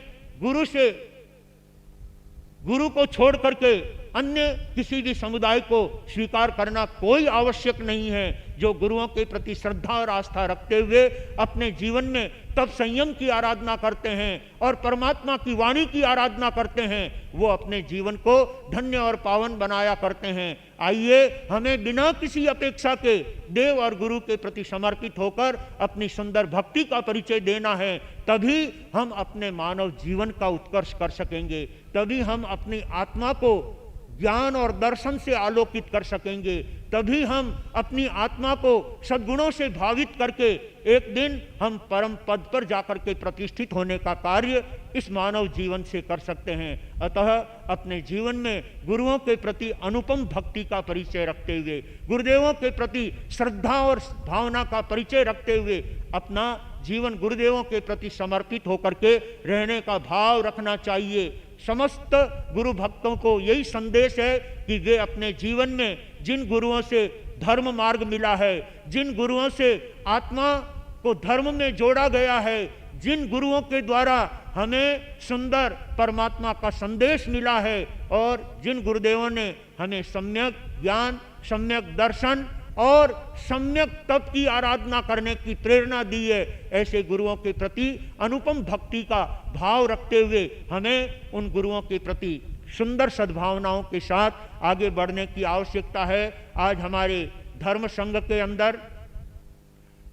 गुरु को छोड़ करके अन्य किसी भी समुदाय को स्वीकार करना कोई आवश्यक नहीं है। जो गुरुओं के प्रति श्रद्धा और आस्था रखते हुए अपने जीवन में तब संयम की आराधना करते हैं और परमात्मा की वाणी की आराधना करते हैं, वो अपने जीवन को धन्य और पावन बनाया करते हैं। आइए हमें बिना किसी अपेक्षा के देव और गुरु के प्रति समर्पित होकर अपनी सुंदर भक्ति का परिचय देना है। तभी हम अपने मानव जीवन का उत्कर्ष कर सकेंगे, तभी हम अपनी आत्मा को ज्ञान और दर्शन से आलोकित कर सकेंगे, तभी हम अपनी आत्मा को सद्गुणों से भावित करके एक दिन हम परम पद पर जाकर के प्रतिष्ठित होने का कार्य इस मानव जीवन से कर सकते हैं। अतः अपने जीवन में गुरुओं के प्रति अनुपम भक्ति का परिचय रखते हुए, गुरुदेवों के प्रति श्रद्धा और भावना का परिचय रखते हुए अपना जीवन गुरुदेवों के प्रति समर्पित होकर के रहने का भाव रखना चाहिए। समस्त गुरु भक्तों को यही संदेश है कि वे अपने जीवन में जिन गुरुओं से धर्म मार्ग मिला है, जिन गुरुओं से आत्मा को धर्म में जोड़ा गया है, जिन गुरुओं के द्वारा हमें सुंदर परमात्मा का संदेश मिला है और जिन गुरुदेवों ने हमें सम्यक ज्ञान, सम्यक दर्शन और सम्यक तप की आराधना करने की प्रेरणा दी है। ऐसे गुरुओं के प्रति अनुपम भक्ति का भाव रखते हुए हमें उन गुरुओं के प्रति सुंदर सद्भावनाओं के साथ आगे बढ़ने की आवश्यकता है। आज हमारे धर्म संघ के अंदर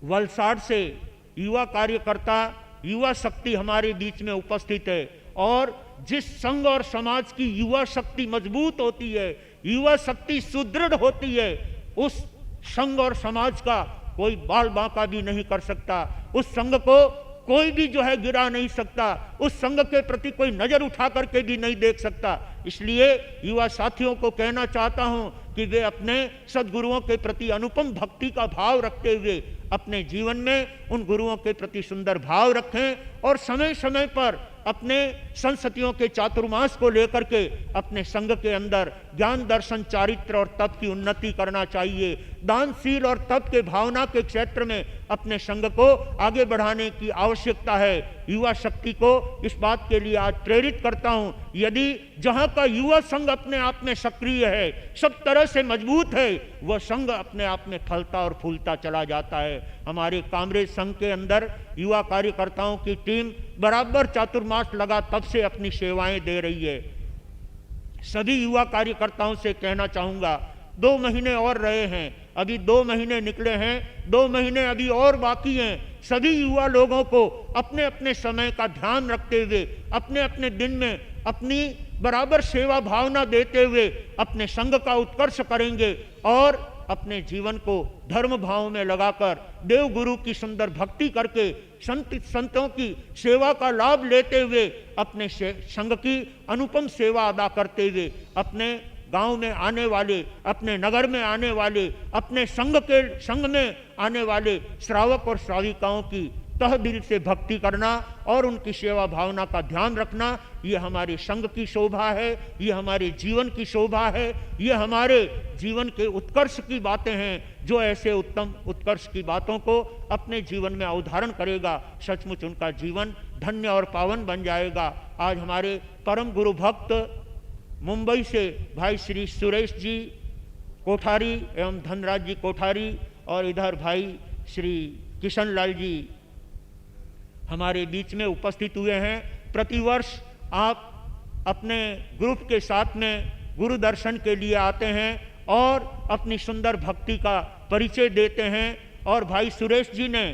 वलसाड से युवा कार्यकर्ता, युवा शक्ति हमारे बीच में उपस्थित है और जिस संघ और समाज की युवा शक्ति मजबूत होती है, युवा शक्ति सुदृढ़ होती है, उस संघ और समाज का कोई बाल बांका भी नहीं कर सकता, उस संघ को कोई भी जो है गिरा नहीं सकता, उस संघ के प्रति कोई नजर उठा करके भी नहीं देख सकता। इसलिए युवा साथियों को कहना चाहता हूं कि वे अपने सद्गुरुओं के प्रति अनुपम भक्ति का भाव रखते हुए अपने जीवन में उन गुरुओं के प्रति सुंदर भाव रखें और समय समय पर अपने संसतियों के चातुर्मास को लेकर के अपने संघ के अंदर ज्ञान दर्शन चारित्र और तप की उन्नति करना चाहिए। दानशील और तप के भावना के क्षेत्र में अपने संघ को आगे बढ़ाने की आवश्यकता है। युवा शक्ति को इस बात के लिए आज प्रेरित करता हूं, यदि जहां का युवा संघ अपने आप में सक्रिय है, सब तरह से मजबूत है, वह संघ अपने आप में फलता और फूलता चला जाता है। हमारे कामरेज संघ के अंदर युवा कार्यकर्ताओं की टीम बराबर चातुर्मास लगा तब से अपनी सेवाएं दे रही है। सभी युवा कार्यकर्ताओं से कहना चाहूंगा, 2 महीने और रहे हैं, अभी 2 महीने निकले हैं, 2 महीने अभी और बाकी हैं। सभी युवा लोगों को अपने अपने समय का ध्यान रखते हुए अपने अपने दिन में अपनी बराबर सेवा भावना देते हुए अपने संघ का उत्कर्ष करेंगे और अपने जीवन को धर्म भाव में लगाकर देव गुरु की सुंदर भक्ति करके संतों की सेवा का लाभ लेते हुए अपने संघ की अनुपम सेवा अदा करते हुए अपने गांव में आने वाले, अपने नगर में आने वाले, अपने संघ में आने वाले श्रावक और श्राविकाओं की तह दिल से भक्ति करना और उनकी सेवा भावना का ध्यान रखना, ये हमारे संघ की शोभा है, ये हमारे जीवन की शोभा है, ये हमारे जीवन के उत्कर्ष की बातें हैं। जो ऐसे उत्तम उत्कर्ष की बातों को अपने जीवन में अवधारण करेगा, सचमुच उनका जीवन धन्य और पावन बन जाएगा। आज हमारे परम गुरु भक्त मुंबई से भाई श्री सुरेश जी कोठारी एवं धनराज जी कोठारी और इधर भाई श्री किशन लाल जी हमारे बीच में उपस्थित हुए हैं। प्रतिवर्ष आप अपने ग्रुप के साथ में गुरु दर्शन के लिए आते हैं और अपनी सुंदर भक्ति का परिचय देते हैं। और भाई सुरेश जी ने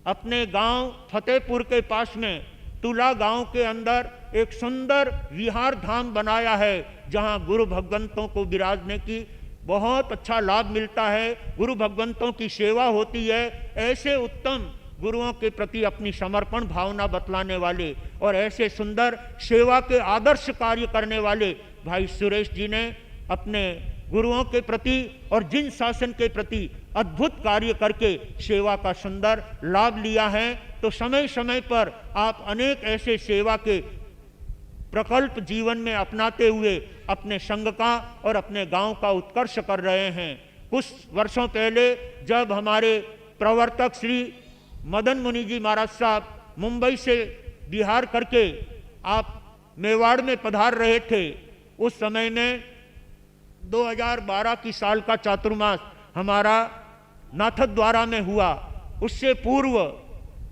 अपने गांव फतेहपुर के पास में तुला गांव के अंदर एक सुंदर विहार धाम बनाया है, जहां गुरु भगवंतों को विराजने की बहुत अच्छा लाभ मिलता है, गुरु भगवंतों की सेवा होती है। ऐसे उत्तम गुरुओं के प्रति अपनी समर्पण भावना बतलाने वाले और ऐसे सुंदर सेवा के आदर्श कार्य करने वाले भाई सुरेश जी ने अपने गुरुओं के प्रति और जिन शासन के प्रति अद्भुत कार्य करके सेवा का सुंदर लाभ लिया है। तो समय समय पर आप अनेक ऐसे सेवा के प्रकल्प जीवन में अपनाते हुए अपने संघ का और अपने गांव का उत्कर्ष कर रहे हैं। कुछ वर्षों पहले जब हमारे प्रवर्तक श्री मदन मुनि जी महाराज साहब मुंबई से बिहार करके आप मेवाड़ में पधार रहे थे, उस समय में 2012 की साल का चातुर्मास हमारा नाथद्वारा में हुआ। उससे पूर्व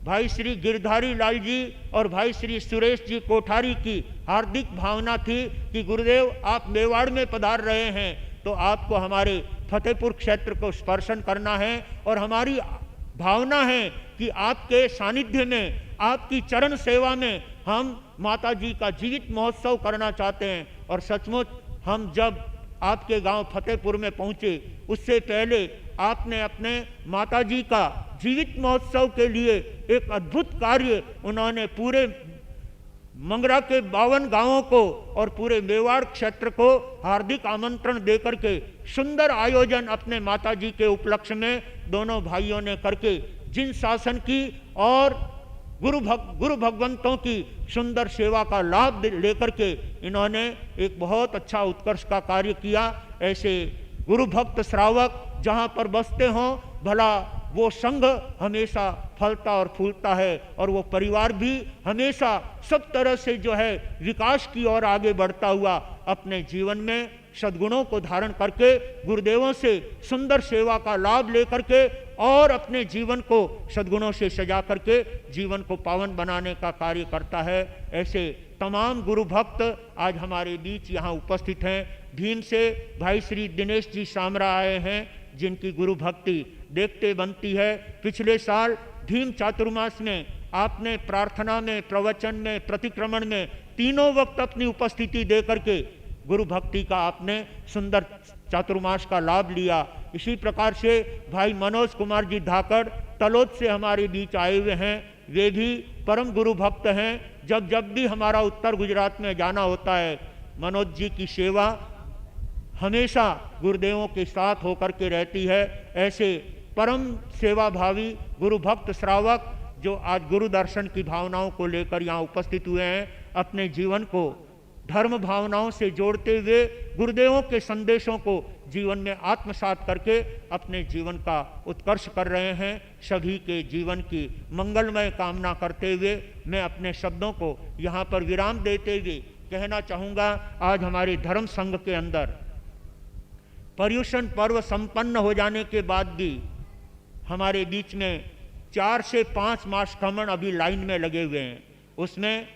भाई श्री गिरधारी लाल जी और भाई श्री सुरेश जी कोठारी की हार्दिक भावना थी कि गुरुदेव आप मेवाड़ में पधार रहे हैं तो आपको हमारे फतेहपुर क्षेत्र को स्पर्शन करना है और हमारी भावना है कि आपके सानिध्य में, आपकी चरण सेवा में हम माता जी का जीवित महोत्सव करना चाहते हैं। और सचमुच हम जब आपके गांव फतेहपुर में पहुंचे, उससे पहले आपने अपने माता जी का जीवित महोत्सव के लिए एक अद्भुत कार्य उन्होंने पूरे मंगरा के 52 गांवों को और पूरे मेवाड़ क्षेत्र को हार्दिक आमंत्रण देकर के सुंदर आयोजन अपने माता जी के उपलक्ष्य में दोनों भाइयों ने करके जिन शासन की और गुरु भगवंतों की सुंदर सेवा का लाभ लेकर के इन्होंने एक बहुत अच्छा उत्कर्ष का कार्य किया। ऐसे गुरु भक्त श्रावक जहाँ पर बसते हों, भला वो संघ हमेशा फलता और फूलता है और वो परिवार भी हमेशा सब तरह से जो है विकास की ओर आगे बढ़ता हुआ अपने जीवन में सद्गुणों को धारण करके गुरुदेवों से सुंदर सेवा का लाभ लेकर के और अपने जीवन को सद्गुणों से सजा करके जीवन को पावन बनाने का कार्य करता है। ऐसे तमाम गुरु भक्त आज हमारे बीच यहाँ उपस्थित हैं। भीम से भाई श्री दिनेश जी सामरा आए हैं, जिनकी गुरु भक्ति देखते बनती है। पिछले साल भीम चातुर्मास में आपने प्रार्थना में, प्रवचन में, प्रतिक्रमण में तीनों वक्त अपनी उपस्थिति दे करके गुरु भक्ति का आपने सुंदर चातुर्मास का लाभ लिया। इसी प्रकार से भाई मनोज कुमार जी धाकड़ तलोद से हमारे बीच आए हुए हैं। वे भी परम गुरु भक्त हैं। जब जब भी हमारा उत्तर गुजरात में जाना होता है, मनोज जी की सेवा हमेशा गुरुदेवों के साथ होकर के रहती है। ऐसे परम सेवाभावी गुरु भक्त श्रावक जो आज गुरु दर्शन की भावनाओं को लेकर यहाँ उपस्थित हुए हैं, अपने जीवन को धर्म भावनाओं से जोड़ते हुए गुरुदेवों के संदेशों को जीवन में आत्मसात करके अपने जीवन का उत्कर्ष कर रहे हैं। सभी के जीवन की मंगलमय कामना करते हुए मैं अपने शब्दों को यहाँ पर विराम देते हुए कहना चाहूँगा, आज हमारे धर्म संघ के अंदर पर्युषण पर्व संपन्न हो जाने के बाद भी हमारे बीच में 4 से 5 मास क्रमण अभी लाइन में लगे हुए हैं। उसमें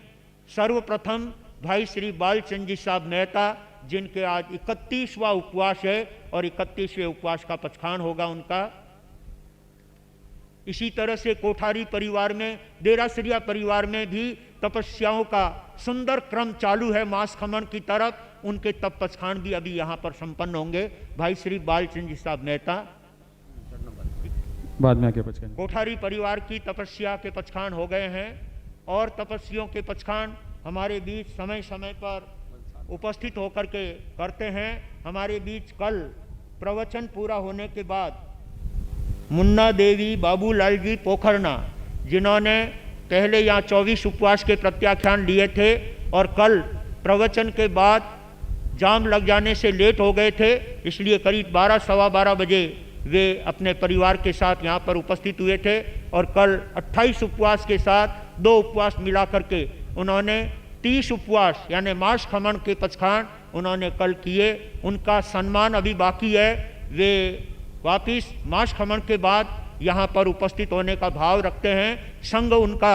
सर्वप्रथम भाई श्री बालचंद जी साहब मेहता, जिनके आज 31वां उपवास है और 31वें उपवास का पचखान होगा उनका। इसी तरह से कोठारी परिवार में, देरासरिया परिवार में भी तपस्याओं का सुंदर क्रम चालू है मास खमन की तरफ। उनके तप पचखान भी अभी यहाँ पर संपन्न होंगे। भाई श्री बालचंद जी साहब मेहता बाद में आके पचखान, कोठारी परिवार की तपस्या के पचखान हो गए हैं और तपस्वियों के पचखान हमारे बीच समय समय पर उपस्थित होकर के करते हैं। हमारे बीच कल प्रवचन पूरा होने के बाद मुन्ना देवी बाबूलाल जी पोखरना, जिन्होंने पहले यहाँ 24 उपवास के प्रत्याख्यान लिए थे और कल प्रवचन के बाद जाम लग जाने से लेट हो गए थे, इसलिए करीब 12 सवा 12 बजे वे अपने परिवार के साथ यहाँ पर उपस्थित हुए थे और कल 28 उपवास के साथ 2 उपवास मिला करके उन्होंने 30 उपवास यानी मास खमन के पचखान उन्होंने कल किए। उनका सम्मान अभी बाकी है। वे वापिस मास खमन के बाद यहाँ पर उपस्थित होने का भाव रखते हैं। संघ उनका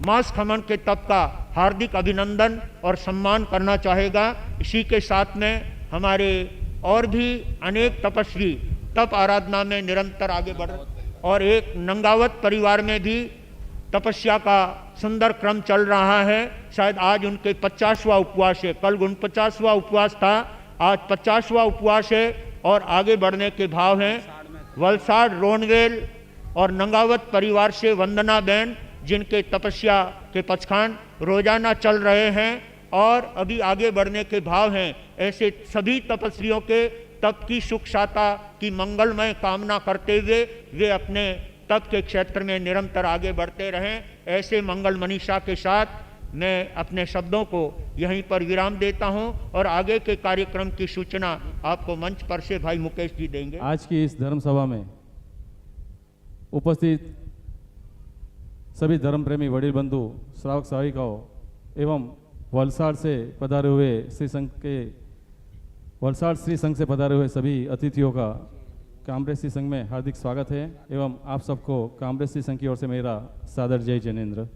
मास खमन के तप का हार्दिक अभिनंदन और सम्मान करना चाहेगा। इसी के साथ में हमारे और भी अनेक तपस्वी तप आराधना में निरंतर आगे बढ़ और एक नंगावत परिवार में भी तपस्या का सुंदर क्रम चल रहा है। शायद आज उनके 50वां उपवास है। कल 49वां उपवास था, आज 50वां उपवास है और आगे बढ़ने के भाव हैं। वलसाड़ रोनवेल और नंगावत परिवार से वंदना बहन, जिनके तपस्या के पचखान रोजाना चल रहे हैं और अभी आगे बढ़ने के भाव हैं। ऐसे सभी तपस्वियों के तप की सुख शाता की मंगलमय कामना करते हुए वे अपने तप के क्षेत्र में निरंतर आगे बढ़ते रहें। ऐसे मंगल मनीषा के साथ मैं अपने शब्दों को यहीं पर विराम देता हूं और आगे के कार्यक्रम की सूचना आपको मंच पर से भाई मुकेश जी देंगे। आज की इस धर्म सभा में उपस्थित सभी धर्म प्रेमी वडील बंधु, श्रावक श्राविकाओं एवं वलसाड़ से पधारे हुए श्री संघ के वलसाड़ श्री संघ से पधारे हुए सभी अतिथियों का कामरेज श्री संघ में हार्दिक स्वागत है एवं आप सबको कामरेज श्री संघ की ओर से मेरा सादर जय जिनेन्द्र।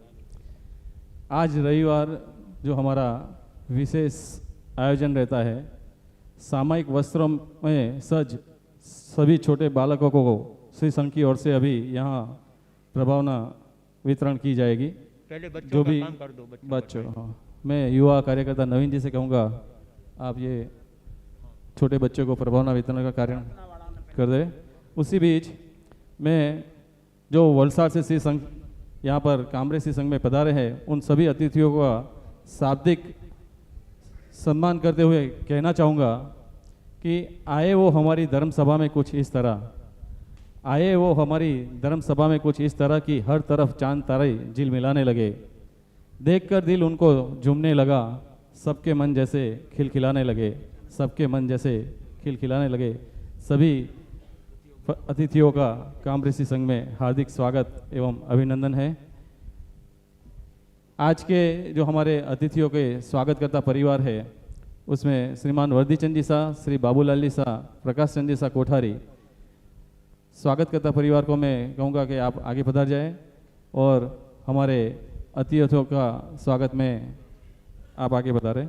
आज रविवार जो हमारा विशेष आयोजन रहता है, सामायिक वस्त्रों में सज सभी छोटे बालकों को श्री संघ की ओर से अभी यहाँ प्रभावना वितरण की जाएगी। पहले बच्चों जो का भी काम कर दो। बच्चों, हाँ, मैं युवा कार्यकर्ता नवीन जी से कहूँगा आप ये छोटे बच्चों को प्रभावना वितरण का कार्य कर दे। उसी बीच मैं जो वलसाड़ से श्री संघ यहाँ पर कामरेज श्री संघ में पधारे हैं, उन सभी अतिथियों का शाब्दिक सम्मान करते हुए कहना चाहूँगा कि आए वो हमारी धर्म सभा में कुछ इस तरह, आए वो हमारी धर्म सभा में कुछ इस तरह की हर तरफ चांद तारे झिल मिलाने लगे। देखकर दिल उनको झूमने लगा, सबके मन जैसे खिलखिलाने लगे, सबके मन जैसे खिलखिलाने लगे। सभी अतिथियों का कामरेज श्री संघ में हार्दिक स्वागत एवं अभिनंदन है। आज के जो हमारे अतिथियों के स्वागत करता परिवार है, उसमें श्रीमान वर्दी चंद जी शाह, श्री बाबूलाल जी शाह, प्रकाश चंद जी शाह कोठारी। स्वागतकर्ता परिवार को मैं कहूँगा कि आप आगे पधार जाए और हमारे अतिथियों का स्वागत में आप आगे बता रहे।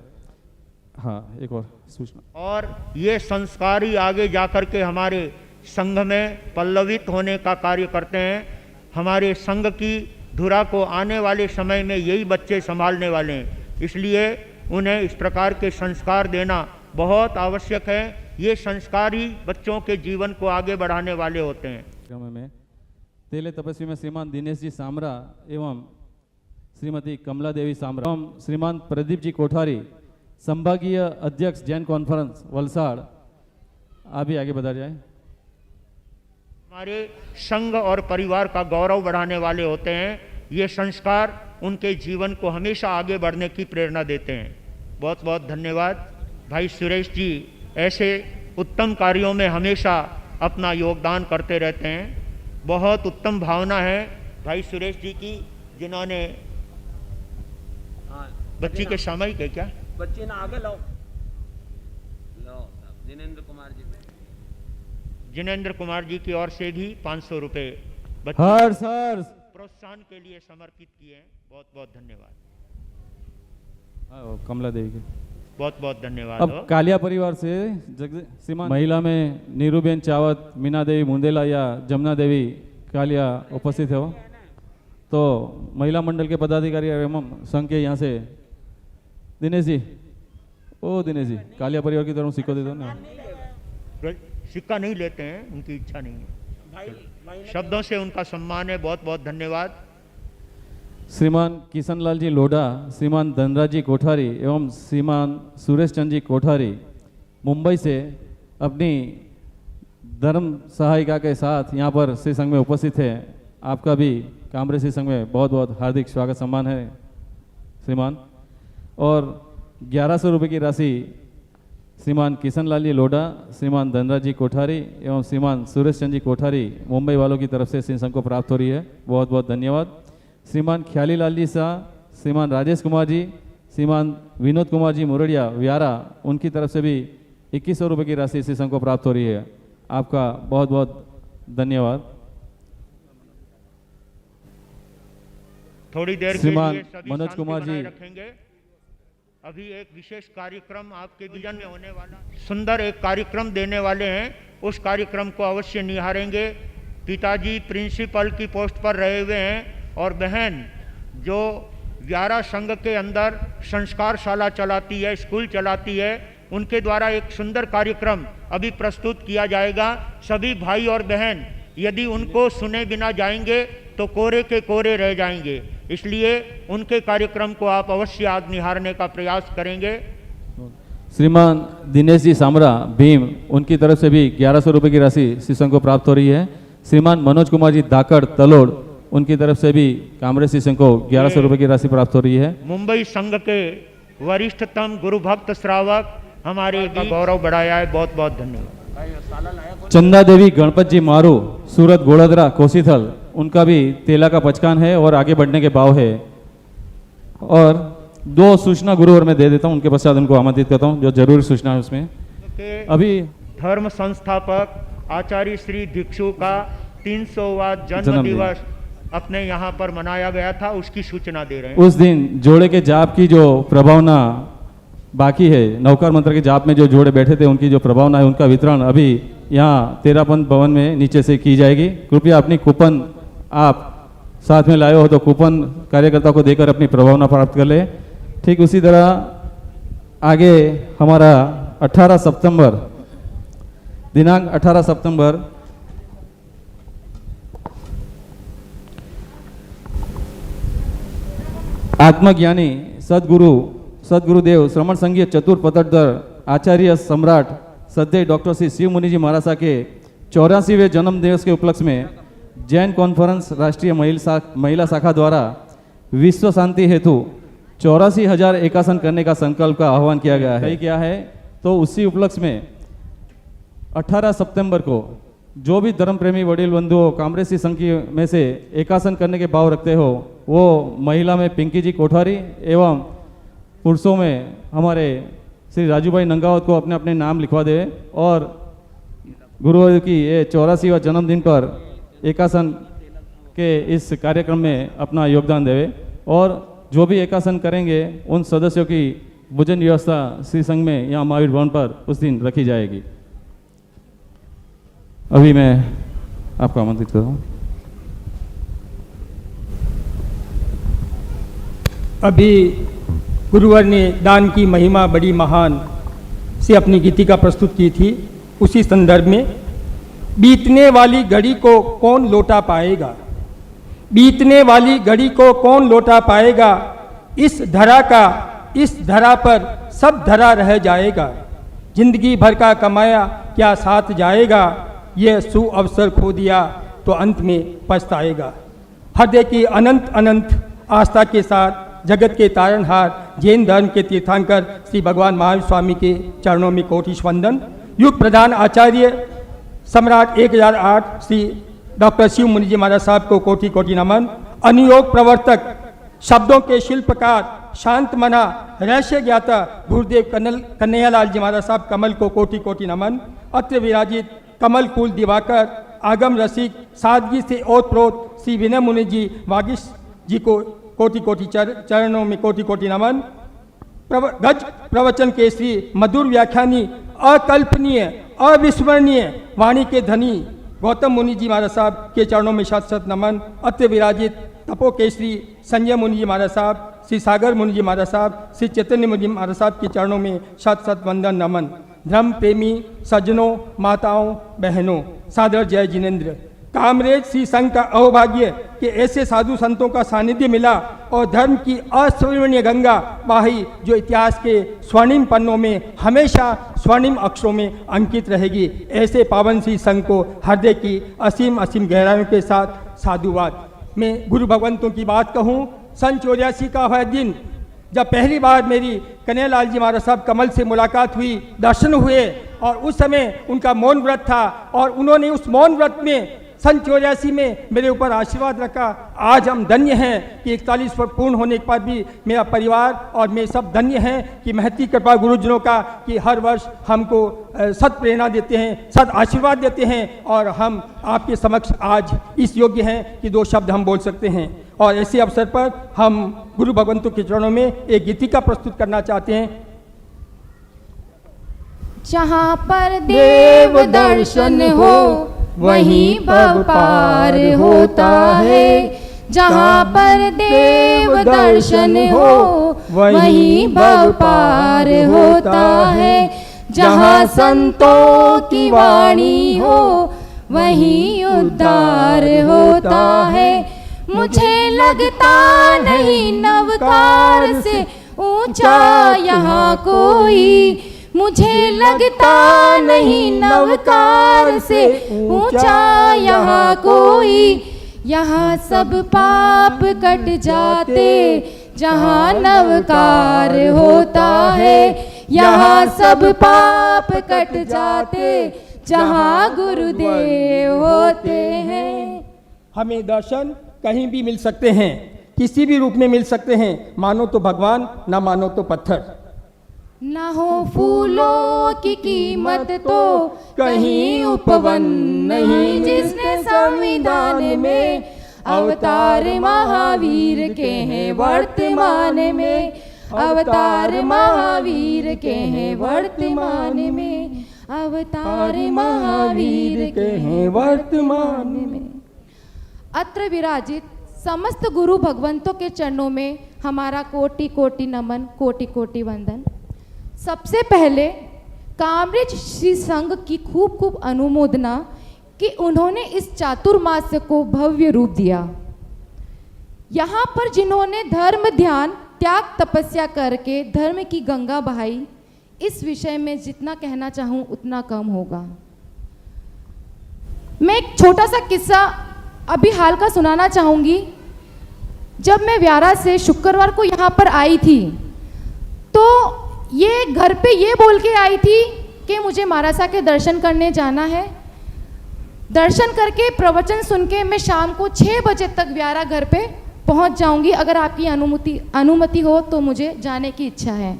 हाँ, एक और सूचना। और ये संस्कार ही आगे जाकर के हमारे संघ में पल्लवित होने का कार्य करते हैं। हमारे संघ की धुरा को आने वाले समय में यही बच्चे संभालने वाले हैं, इसलिए उन्हें इस प्रकार के संस्कार देना बहुत आवश्यक है। ये संस्कार ही बच्चों के जीवन को आगे बढ़ाने वाले होते हैं। में तेले तपस्वी में श्रीमान दिनेश जी सामरा एवं श्रीमती कमला देवी सामरा एवं श्रीमान प्रदीप जी कोठारी, संभागीय अध्यक्ष जैन कॉन्फ्रेंस वलसाड़, आप भी आगे बढ़ा जाए। हमारे संघ और परिवार का गौरव बढ़ाने वाले होते हैं। ये संस्कार उनके जीवन को हमेशा आगे बढ़ने की प्रेरणा देते हैं। बहुत बहुत धन्यवाद। भाई सुरेश जी ऐसे उत्तम कार्यों में हमेशा अपना योगदान करते रहते हैं। बहुत उत्तम भावना है भाई सुरेश जी की, जिन्होंने बच्ची के सामयिक है क्या, बच्चे ना आगे लो जिनेंद्र कुमार जी, जिनेंद्र कुमार जी की ओर से भी 500 रुपये हर्ष हर्ष प्रोत्साहन के लिए समर्पित किए हैं। बहुत बहुत धन्यवाद। कमला देवी के बहुत बहुत धन्यवाद। अब कालिया परिवार से श्रीमान महिला में नीरूबेन चावत, मीना देवी मुंदेला या जमुना देवी कालिया उपस्थित हो, तो महिला मंडल के पदाधिकारी एवं संघ के यहाँ से दिनेश जी, ओ दिनेश जी, कालिया परिवार की तरफ सिक्का दे दो ना। सिक्का नहीं लेते हैं, उनकी इच्छा नहीं है, शब्दों से उनका सम्मान है। बहुत बहुत धन्यवाद। श्रीमान किशनलाल जी लोढ़ा, श्रीमान धनराज जी कोठारी एवं श्रीमान सुरेश चंद जी कोठारी मुंबई से अपनी धर्म सहायिका के साथ यहाँ पर श्री संघ में उपस्थित है। आपका भी कामरे श्री संघ में बहुत बहुत हार्दिक स्वागत सम्मान है श्रीमान। और 1100 रुपये की राशि श्रीमान किशनलाल जी लोढ़ा, श्रीमान धनराज जी कोठारी एवं श्रीमान सुरेश चंद जी कोठारी मुंबई वालों की तरफ से श्री संघ को प्राप्त हो रही है। बहुत बहुत धन्यवाद। श्रीमान ख्याली लाल जी शाह, श्रीमान राजेश कुमार जी, श्रीमान विनोद कुमार जी मुरड़िया व्यारा, उनकी तरफ से भी 2100 रुपये की राशि श्री संघ को प्राप्त हो रही है। आपका बहुत बहुत धन्यवाद। थोड़ी देर के श्रीमान लिए सभी मनोज शांति कुमार बनाए जी। रखेंगे। अभी एक विशेष कार्यक्रम आपके विजन में होने वाला, सुंदर एक कार्यक्रम देने वाले हैं, उस कार्यक्रम को अवश्य निहारेंगे। पिताजी प्रिंसिपल की पोस्ट पर रहे हुए हैं और बहन जो व्यारा संघ के अंदर संस्कारशाला चलाती है, स्कूल चलाती है, उनके द्वारा एक सुंदर कार्यक्रम अभी प्रस्तुत किया जाएगा। सभी भाई और बहन यदि उनको सुने बिना जाएंगे तो कोरे के कोरे रह जाएंगे, इसलिए उनके कार्यक्रम को आप अवश्य आज निहारने का प्रयास करेंगे। श्रीमान दिनेश जी सामरा भीम, उनकी तरफ से भी 1100 रुपये की राशि श्री संघ को प्राप्त हो रही है। श्रीमान मनोज कुमार जी धाकड़ तलोड़, उनकी तरफ से भी कामरे श्री संघ को 1100 रुपये की राशि प्राप्त हो रही है। मुंबई संघ के वरिष्ठतम गुरु भक्त श्रावक हमारे भी गौरव बढ़ाया है। बहुत बहुत धन्यवाद। चंदा देवी गणपत जी मारू, सूरत गोड़दरा कोसीथल, उनका भी तेला का पचकान है और आगे बढ़ने के भाव है। और 2 सूचना गुरु और मैं दे देता हूं, उनके पश्चात उनको आमंत्रित करता हूं जो जरूरी सूचना है उसमें। अभी धर्म संस्थापक आचार्य श्री भिक्षु का 300वां जन्म दिवस अपने यहाँ पर मनाया गया था, उसकी सूचना दे रहे हैं। उस दिन जोड़े के जाप की जो प्रभावना बाकी है, नौकर मंत्र के जाप में जो जोड़े बैठे थे उनकी जो प्रभावना है, उनका वितरण अभी यहाँ तेरापंथ भवन में नीचे से की जाएगी। कृपया अपनी कूपन आप साथ में लाए हो तो कूपन कार्यकर्ता को देकर अपनी प्रभावना प्राप्त कर ले। ठीक उसी तरह आगे हमारा 18 सितंबर, दिनांक 18 सितंबर आत्मज्ञानी सदगुरुदेव श्रमण संघीय चतुर पतड़धर आचार्य सम्राट सद्य डॉक्टर श्री शिव मुनि जी महाराजा के 84वें जन्म दिवस के उपलक्ष्य में जैन कॉन्फ्रेंस राष्ट्रीय महिला शाखा द्वारा विश्व शांति हेतु 84,000 एकासन करने का संकल्प का आह्वान किया गया है। क्या है तो उसी उपलक्ष्य में 18 सितंबर को जो भी धर्म प्रेमी वडील बंधुओं कामरेसी संघ में से एकासन करने के भाव रखते हो, वो महिला में पिंकी जी कोठारी एवं पुरुषों में हमारे श्री राजूभाई नंगावत को अपने अपने नाम लिखवा दे और गुरुदेव की ये 84वां जन्मदिन पर एकासन के इस कार्यक्रम में अपना योगदान देवे और जो भी एकासन करेंगे उन सदस्यों की भोजन व्यवस्था श्री संघ में यहाँ महावीर भवन पर उस दिन रखी जाएगी। अभी मैं आपको आमंत्रित कर रहा हूँ। अभी गुरुवर ने दान की महिमा बड़ी महान से अपनी गीतिका प्रस्तुत की थी। उसी संदर्भ में बीतने वाली घड़ी को कौन लौटा पाएगा, बीतने वाली घड़ी को कौन लौटा पाएगा, इस धरा पर सब धरा रह जाएगा, जिंदगी भर का कमाया क्या साथ जाएगा, ये सुअवसर खो दिया तो अंत में पछताएगा। हृदय की अनंत अनंत आस्था के साथ जगत के तारणहार जैन धर्म के तीर्थंकर श्री भगवान महावीर स्वामी के चरणों में कोटिश वंदन। युग प्रधान आचार्य सम्राट 1008 श्री डॉक्टर शिव मुनि जी महाराज साहब को कोटि कोटि नमन। अनुयोग प्रवर्तक, शब्दों के शिल्पकार, शांत मना, रहस्य ज्ञाता गुरुदेव कन्हैयालाल जी महाराज साहब कमल को कोटि कोटि नमन। अत्र विराजित कमल कुल दिवाकर, आगम रसिक, सादगी से ओतप्रोत श्री विनय मुनि जी वागिश जी को कोटि कोटि चरणों में कोटि कोटि नमन। गज प्रवचन के श्री मधुर व्याख्यानी, अकल्पनीय अविस्मरणीय वाणी के धनी गौतम मुनि जी महाराज साहब के चरणों में शत शत नमन। अत्य विराजित तपो के श्री संजय मुनि जी महाराज साहब, श्री सागर मुनि जी महाराज साहब, श्री चैतन्य मुनि जी महाराज साहब के चरणों में शत शत वंदन नमन। धर्म प्रेमी सज्जनों, माताओं, बहनों, सादर जय जिनेन्द्र। कामरेज श्री संघ का अहोभाग्य कि ऐसे साधु संतों का सानिध्य मिला और धर्म की अस्वर्णीय गंगा बही जो इतिहास के स्वर्णिम पन्नों में हमेशा स्वर्णिम अक्षरों में अंकित रहेगी। ऐसे पावन श्री संघ को हृदय की असीम असीम गहराइयों के साथ साधुवाद। मैं गुरु भगवंतों की बात कहूँ, सन 84 का वह दिन जब पहली बार मेरी कन्हैयालाल जी महाराज साहब कमल से मुलाकात हुई, दर्शन हुए और उस समय उनका मौन व्रत था और उन्होंने उस मौन व्रत में सन 84 में मेरे ऊपर आशीर्वाद रखा। आज हम धन्य हैं कि 41 वर्ष पूर्ण होने के बाद भी मेरा परिवार और मैं सब धन्य हैं कि महती कृपा गुरुजनों का कि हर वर्ष हमको सत प्रेरणा देते हैं, सत आशीर्वाद देते हैं और हम आपके समक्ष आज इस योग्य हैं कि 2 शब्द हम बोल सकते हैं। और ऐसे अवसर पर हम गुरु भगवंतों के चरणों में एक गीतिका प्रस्तुत करना चाहते हैं। जहाँ पर देव दर्शन हो वहीं भव पार होता है, जहाँ पर देव दर्शन हो वहीं भव पार होता है, जहाँ संतों की वाणी हो वहीं उद्धार होता है। मुझे लगता नहीं नवकार से ऊंचा यहाँ कोई, मुझे लगता नहीं नवकार से ऊंचा यहाँ कोई, यहाँ सब पाप कट जाते जहाँ नवकार होता है, यहाँ सब पाप कट जाते जहाँ गुरुदेव होते हैं। हमें दर्शन कहीं भी मिल सकते हैं, किसी भी रूप में मिल सकते हैं, मानो तो भगवान ना मानो तो पत्थर। न हो फूलों की कीमत तो कहीं उपवन नहीं, जिसने संविधान में अवतार महावीर के हैं वर्तमान में, अवतार महावीर के हैं वर्तमान में, अवतार महावीर के हैं वर्तमान में। अत्र विराजित समस्त गुरु भगवंतों के चरणों में हमारा कोटि कोटि नमन, कोटि कोटि वंदन। सबसे पहले कामरेज श्री संघ की खूब खूब अनुमोदना कि उन्होंने इस चातुर्मास्य को भव्य रूप दिया। यहाँ पर जिन्होंने धर्म ध्यान त्याग तपस्या करके धर्म की गंगा बहाई, इस विषय में जितना कहना चाहूँ उतना कम होगा। मैं एक छोटा सा किस्सा अभी हाल का सुनाना चाहूँगी। जब मैं व्यारा से शुक्रवार को यहाँ पर आई थी तो ये घर पे ये बोल के आई थी कि मुझे महाराज साहब के दर्शन करने जाना है। दर्शन करके प्रवचन सुन के मैं शाम को 6 बजे तक व्यारा घर पे पहुंच जाऊंगी। अगर आपकी अनुमति हो तो मुझे जाने की इच्छा है।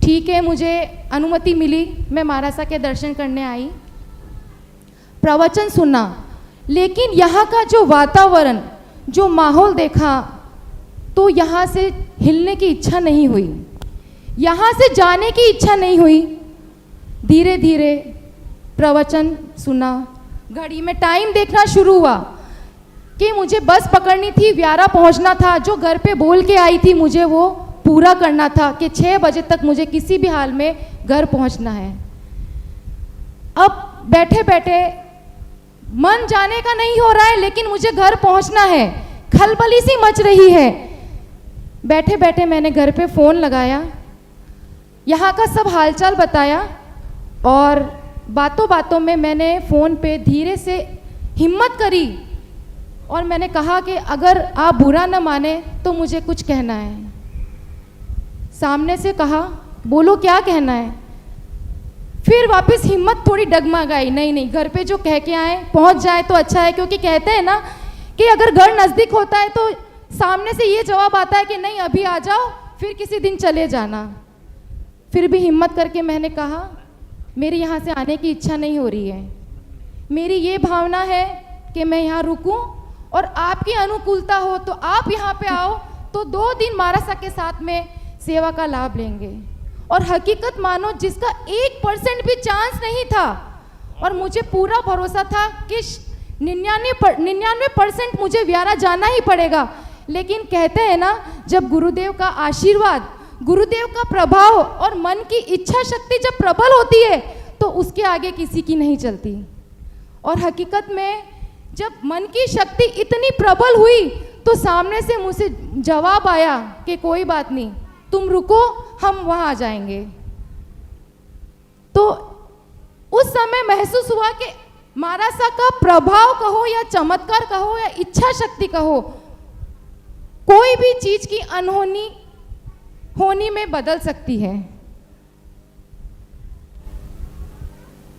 ठीक है, मुझे अनुमति मिली, मैं महाराजा के दर्शन करने आई, प्रवचन सुना, लेकिन यहाँ का जो वातावरण, जो माहौल देखा तो यहाँ से हिलने की इच्छा नहीं हुई, यहाँ से जाने की इच्छा नहीं हुई। धीरे धीरे प्रवचन सुना, घड़ी में टाइम देखना शुरू हुआ कि मुझे बस पकड़नी थी, व्यारा पहुंचना था, जो घर पे बोल के आई थी मुझे वो पूरा करना था कि 6 बजे तक मुझे किसी भी हाल में घर पहुंचना है। अब बैठे बैठे मन जाने का नहीं हो रहा है, लेकिन मुझे घर पहुंचना है, खलबली सी मच रही है। बैठे बैठे मैंने घर पे फ़ोन लगाया, यहाँ का सब हालचाल बताया, और बातों बातों में मैंने फ़ोन पे धीरे से हिम्मत करी और मैंने कहा कि अगर आप बुरा न माने तो मुझे कुछ कहना है। सामने से कहा, बोलो क्या कहना है। फिर वापस हिम्मत थोड़ी डगमगाई, नहीं घर पे जो कह के आए पहुंच जाए तो अच्छा है, क्योंकि कहते हैं ना कि अगर घर नज़दीक होता है तो सामने से ये जवाब आता है कि नहीं अभी आ जाओ, फिर किसी दिन चले जाना। फिर भी हिम्मत करके मैंने कहा, मेरी यहाँ से आने की इच्छा नहीं हो रही है, मेरी ये भावना है कि मैं यहाँ रुकूं और आपकी अनुकूलता हो तो आप यहाँ पे आओ तो 2 दिन महाराजा के साथ में सेवा का लाभ लेंगे। और हकीकत मानो जिसका 1% भी चांस नहीं था, और मुझे पूरा भरोसा था कि 99% मुझे व्यारा जाना ही पड़ेगा। लेकिन कहते हैं ना, जब गुरुदेव का आशीर्वाद, गुरुदेव का प्रभाव और मन की इच्छा शक्ति जब प्रबल होती है तो उसके आगे किसी की नहीं चलती। और हकीकत में जब मन की शक्ति इतनी प्रबल हुई तो सामने से मुझसे जवाब आया कि कोई बात नहीं, तुम रुको, हम वहाँ आ जाएंगे। तो उस समय महसूस हुआ कि महाराजा का प्रभाव कहो या चमत्कार कहो या इच्छा शक्ति कहो, कोई भी चीज की अनहोनी होनी में बदल सकती है।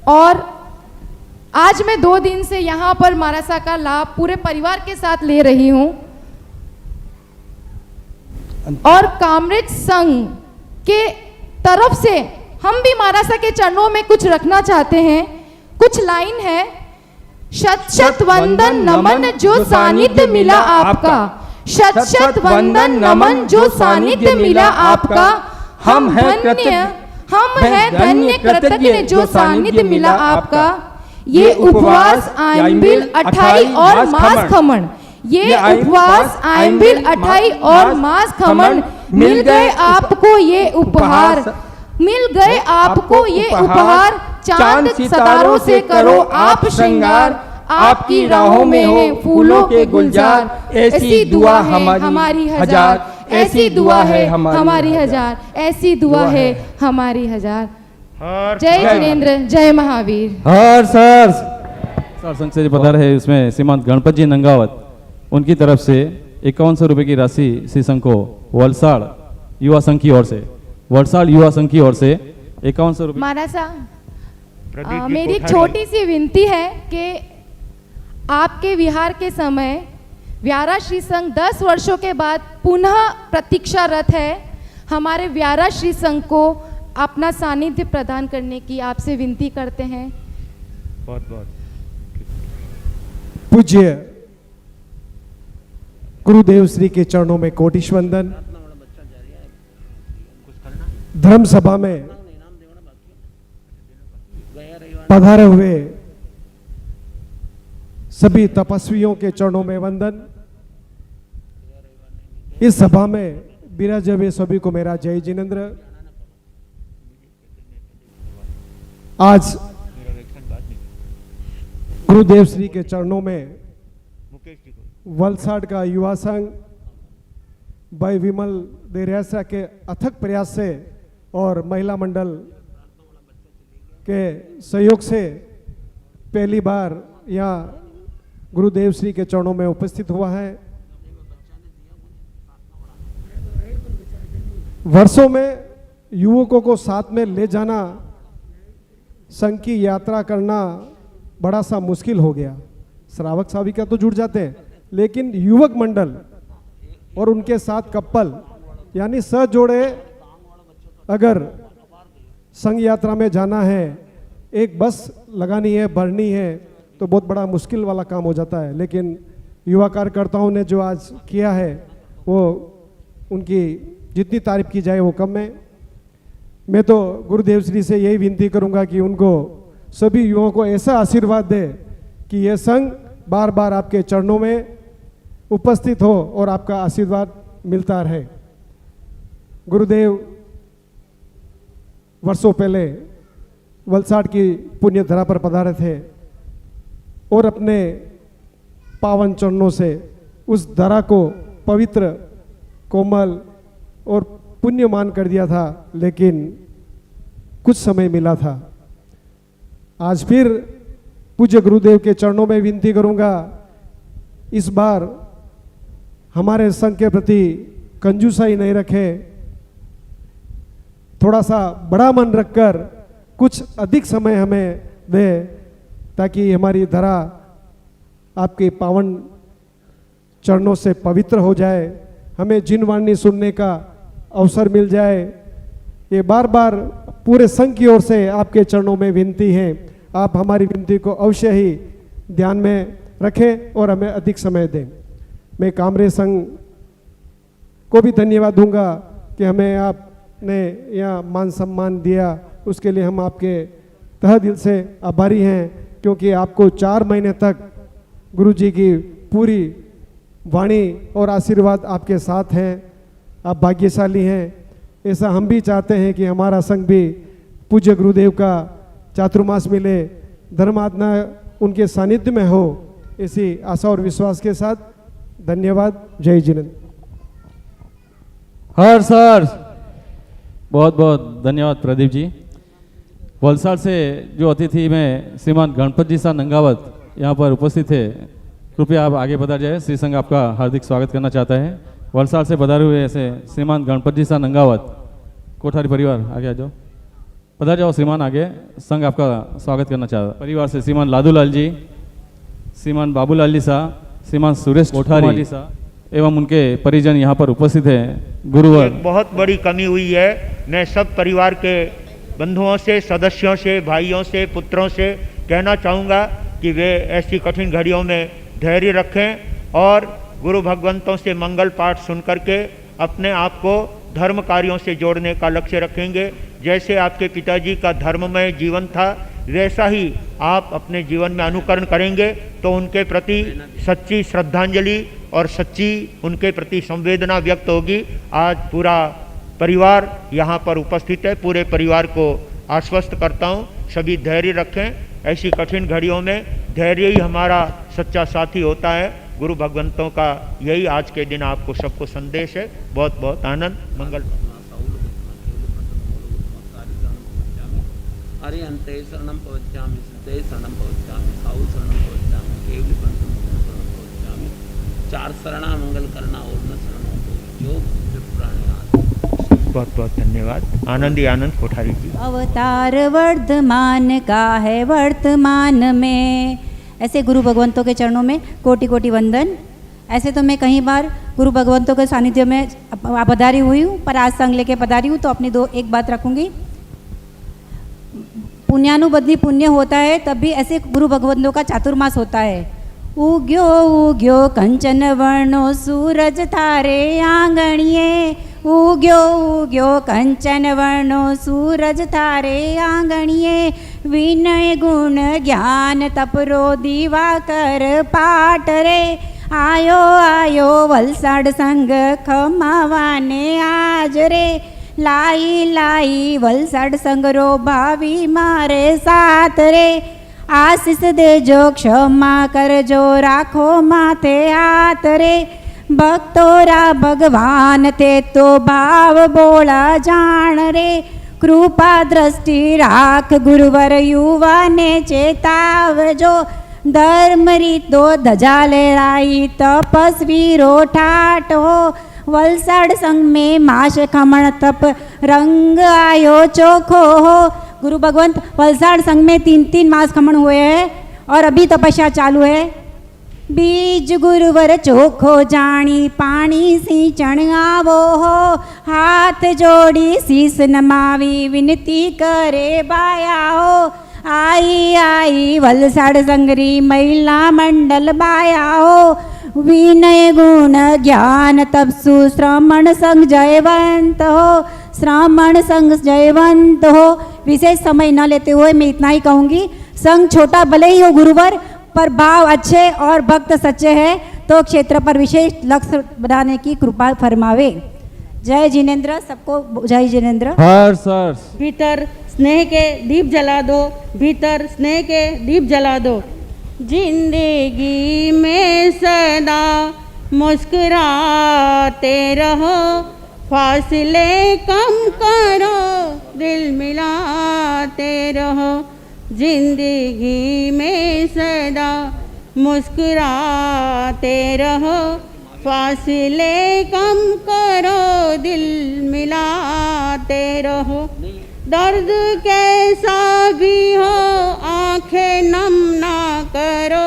और आज मैं 2 दिन से यहाँ पर महाराजा का लाभ पूरे परिवार के साथ ले रही हूँ। और कामरेज संघ के तरफ से हम भी महाराजा के चरणों में कुछ रखना चाहते हैं। कुछ लाइन है, शत शत वंदन नमन जो सानिध्य मिला आपका, शत शत वंदन नमन जो सानिध्य मिला आपका, हम है धन्य कृतज्ञ जो सानिध्य मिला आपका। ये उपवास आइंबिल 28 और मास खमन, ये उपवास आइंबिल 28 और मास खमन, मिल गए आपको ये उपहार, मिल गए आपको ये उपहार, चांद सितारों से करो आप श्रृंगार, आपकी राहों में है फूलों के गुलजार, ऐसी दुआ है हमारी हजार, ऐसी दुआ है हमारी हजार, ऐसी दुआ है हमारी हजार। जय जिनेंद्र, जय महावीर। हर सर संघ से बता रहे, उसमें श्रीमंत गणपत जी नंगावत, उनकी तरफ से 5100 रुपये की राशि श्री संघ को वलसाड़ युवा संघ की ओर से, वलसाड़ युवा संघ की ओर से 5100 रुपये। महाराजा, मेरी एक छोटी सी विनती है कि आपके विहार के समय व्यारा श्री संघ 10 वर्षों के बाद पुनः प्रतीक्षारत है। हमारे व्यारा श्री संघ को अपना सानिध्य प्रदान करने की आपसे विनती करते हैं। बहुत बहुत पूज्य गुरुदेव श्री के चरणों में कोटिश वंदन। धर्म सभा में पधारे हुए सभी तपस्वियों के चरणों में वंदन। इस सभा में विराजे हुए सभी को मेरा जय जिनेंद्र। आज गुरुदेव श्री के चरणों में वलसाड़ का युवा संघ भाई विमल देरियासा के अथक प्रयास से और महिला मंडल के सहयोग से पहली बार यहाँ गुरुदेव श्री के चरणों में उपस्थित हुआ है। वर्षों में युवकों को साथ में ले जाना, संघ की यात्रा करना बड़ा सा मुश्किल हो गया। श्रावक साविका तो जुड़ जाते हैं, लेकिन युवक मंडल और उनके साथ कपल यानी सह जोड़े अगर संघ यात्रा में जाना है, एक बस लगानी है, भरनी है, तो बहुत बड़ा मुश्किल वाला काम हो जाता है। लेकिन युवा कार्यकर्ताओं ने जो आज किया है वो उनकी जितनी तारीफ की जाए वो कम है। मैं तो गुरुदेव श्री से यही विनती करूंगा कि उनको सभी युवाओं को ऐसा आशीर्वाद दे कि ये संघ बार बार आपके चरणों में उपस्थित हो और आपका आशीर्वाद मिलता रहे। गुरुदेव वर्षों पहले वलसाड़ की पुण्य धरा पर पधारे थे और अपने पावन चरणों से उस धरा को पवित्र, कोमल और पुण्यमान कर दिया था, लेकिन कुछ समय मिला था। आज फिर पूज्य गुरुदेव के चरणों में विनती करूंगा, इस बार हमारे संघ के प्रति कंजूसाई नहीं रखे, थोड़ा सा बड़ा मन रखकर कुछ अधिक समय हमें दे, ताकि हमारी धरा आपके पावन चरणों से पवित्र हो जाए, हमें जिन वाणी सुनने का अवसर मिल जाए। ये बार बार पूरे संघ की ओर से आपके चरणों में विनती है, आप हमारी विनती को अवश्य ही ध्यान में रखें और हमें अधिक समय दें। मैं कामरे संघ को भी धन्यवाद दूंगा कि हमें आपने यहाँ मान सम्मान दिया, उसके लिए हम आपके तहे दिल से आभारी हैं, क्योंकि आपको 4 महीने तक गुरुजी की पूरी वाणी और आशीर्वाद आपके साथ हैं। आप भाग्यशाली हैं। ऐसा हम भी चाहते हैं कि हमारा संघ भी पूज्य गुरुदेव का चातुर्मास मिले, धर्मात्मा उनके सानिध्य में हो, इसी आशा और विश्वास के साथ धन्यवाद। जय जिनेंद्र। हर्ष हर्ष। बहुत बहुत धन्यवाद प्रदीप जी। वलसाड़ से जो अतिथि में श्रीमान गणपत जी सा नंगावत यहाँ पर उपस्थित थे, कृपया आप आगे बढ़ जाए। श्री संघ आपका हार्दिक स्वागत करना चाहता है। वलसाड़ से पधारे हुए ऐसे श्रीमान गणपत जी सा नंगावत, कोठारी परिवार आगे आ जाओ, पधार जाओ श्रीमान आगे। संघ आपका स्वागत करना चाहता है। परिवार से श्रीमान लादूलाल जी, श्रीमान बाबूलाल जी सा, श्रीमान सुरेश कोठारी जी सा एवं उनके परिजन यहाँ पर उपस्थित हैं। गुरुवर, एक बहुत बड़ी कमी हुई है। मैं सब परिवार के बंधुओं से, सदस्यों से, भाइयों से, पुत्रों से कहना चाहूँगा कि वे ऐसी कठिन घड़ियों में धैर्य रखें और गुरु भगवंतों से मंगल पाठ सुन करके अपने आप को धर्म कार्यों से जोड़ने का लक्ष्य रखेंगे। जैसे आपके पिताजी का धर्ममय जीवन था, वैसा ही आप अपने जीवन में अनुकरण करेंगे तो उनके प्रति सच्ची श्रद्धांजलि और सच्ची उनके प्रति संवेदना व्यक्त होगी। आज पूरा परिवार यहाँ पर उपस्थित है। पूरे परिवार को आश्वस्त करता हूँ, सभी धैर्य रखें। ऐसी कठिन घड़ियों में धैर्य ही हमारा सच्चा साथी होता है। गुरु भगवंतों का यही आज के दिन आपको सबको संदेश है। बहुत बहुत आनंद, मंगल। हरिहंते शरणं प्रवक्ष्यामि, सिद्धे शरणं प्रवक्ष्यामि, साहु शरणं प्रवक्ष्यामि, केवली पंथं शरणं प्रवक्ष्यामि। 4 शरणा मंगल करना और न शरणों को जो प्राणी। बहुत बहुत धन्यवाद। आनंद ही आनंद कोठारी जी। अवतार वर्धमान का है वर्तमान में। ऐसे गुरु भगवंतों के चरणों में कोटि कोटि वंदन। ऐसे तो मैं कई बार गुरु भगवंतों के सानिध्य में पधारी हुई हूँ, पर आज संग लेके पधारी हूँ तो अपनी एक बात रखूँगी। पुण्यानुबद्धि पुण्य होता है, तब भी ऐसे गुरु भगवंतों का चातुर्मास होता है। उग्यो उग्यो कंचन वर्णो सूरज थारे आंगणिये, उग्यो उग्यो कंचन वर्णो सूरज थारे आंगणिये। विनय गुण ज्ञान तपरो दिवाकर पाट रे, आयो आयो वलसाड़ संग खमावाने आज रे। लाई लाई वलसाड़ संगरो भावी मारे साथ रे। आशीष दे जो क्षमा कर जो राखो माथे हाथ रे। भक्तोरा भगवान ते तो भाव बोला जान रे। कृपा दृष्टि राख गुरुवर युवा ने चेतावजो। धर्म रीतो धजा लेराई तपस्वी रो ठाट हो। वलसाड़ संग में माश खमण तप रंग आयो चोखो हो। गुरु भगवंत वलसाड़ संघ में 3-3 मास खमण हुए हैं और अभी तपस्या चालू है। बीज गुरुवर चोखो जानी पानी सींचण आवो हो, हाथ जोड़ी शीस नमावी विनती करे बाया हो। आई आई वलसाड़ संगरी महिला मंडल बाया हो, विनय गुण ज्ञान तपसु श्रमण संग जयवंत हो, श्रमण संग जयवंत हो। विशेष समय न लेते हुए मैं इतना ही कहूँगी, संघ छोटा भले ही हो गुरुवर, पर भाव अच्छे और भक्त सच्चे हैं तो क्षेत्र पर विशेष लक्ष्य बनाने की कृपा फरमावे। जय जिनेंद्र, सबको जय जिनेंद्र। हर्ष हर्ष। भीतर स्नेह के दीप जला दो, भीतर स्नेह के दीप जला दो। जिंदगी में सदा मुस्कुराते रहो, फासले कम करो, दिल मिलाते रहो। जिंदगी में सदा मुस्कुराते रहो, फासले कम करो, दिल मिलाते रहो। दर्द कैसा भी हो आंखें नम ना करो,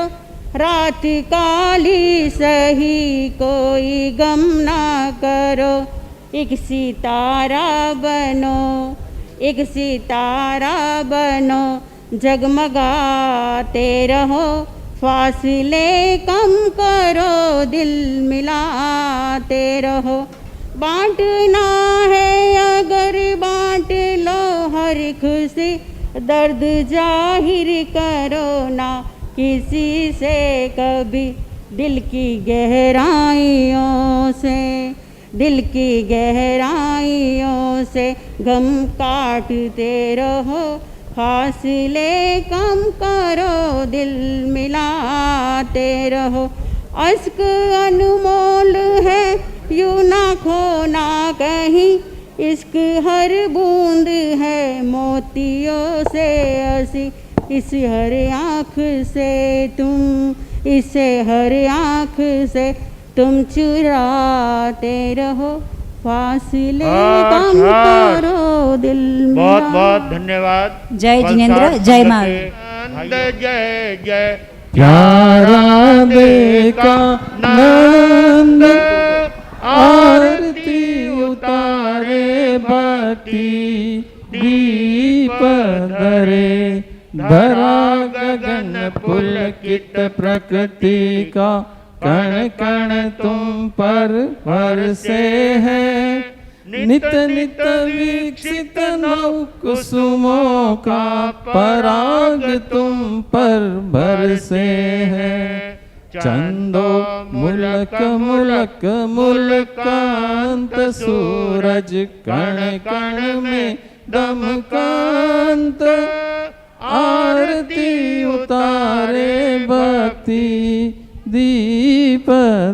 रात काली सही कोई गम ना करो। एक सितारा बनो, एक सितारा बनो, जगमगाते रहो, फासले कम करो, दिल मिलाते रहो। बांटना है अगर बांट लो हर खुशी, दर्द जाहिर करो ना किसी से कभी। दिल की गहराइयों से, दिल की गहराइयों से गम काटते रहो, फासले कम करो, दिल मिलाते रहो। अश्क अनमोल है यूं ना खोना कहीं, इश्क हर बूंद है मोतियों से हंसी। इस हर आँख से तुम, इसे हर आँख से तुम चुराते रहो, फासले कम करो, दिल बहुत बहुत धन्यवाद। जय जिनेंद्र, जय माँ। जय जय प्यारा देखा नंद, आरती उतारे भक्ति दीप धरे। धरा गगन पुलकित प्रकृति का, कण कण तुम पर बरसे हैं। नित नित वीक्षित नव कुसुमों का, पराग तुम पर बरसे हैं। चंदो मुलक मुलक मुलकांत, सूरज कण कण में दमकांत। आरती उतारे भक्ति दीप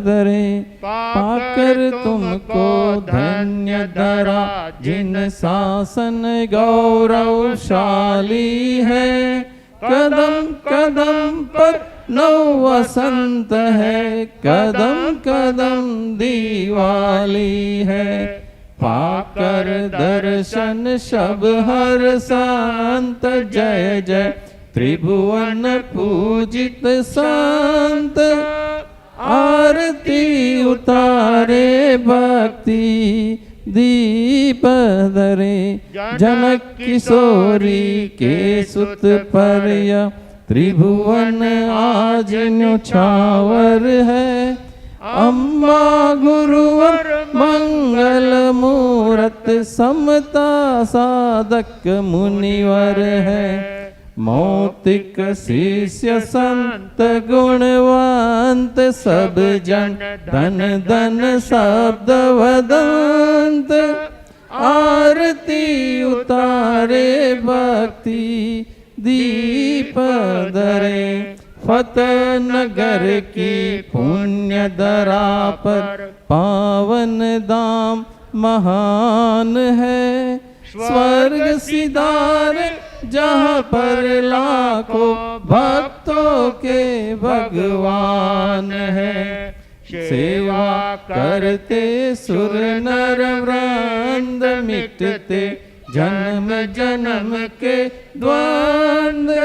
धरे। पाकर तुमको धन्य धरा, जिन शासन गौरवशाली है। कदम कदम पर नौ वसंत है, कदम कदम दीवाली है। पाकर दर्शन शब हर संत, जय जय त्रिभुवन पूजित संत। आरती उतारे भक्ति दीप धरे। जनक किशोरी के सुत पर्य, त्रिभुवन आज न्योछावर है। अम्मा गुरुवर मंगल मूरत, समता साधक मुनिवर है। मौतिक शिष्य संत गुणवंत, सब जन धन धन शब्द वदंत। आरती उतारे भक्ति दीप धरे। फतेह नगर की पुण्य धरा पर, पावन धाम महान है। स्वर्ग सिधार जहाँ पर लाखों भक्तों के भगवान है। सेवा करते सुर नर वृंद, मिटते जन्म जन्म के द्वंद्व।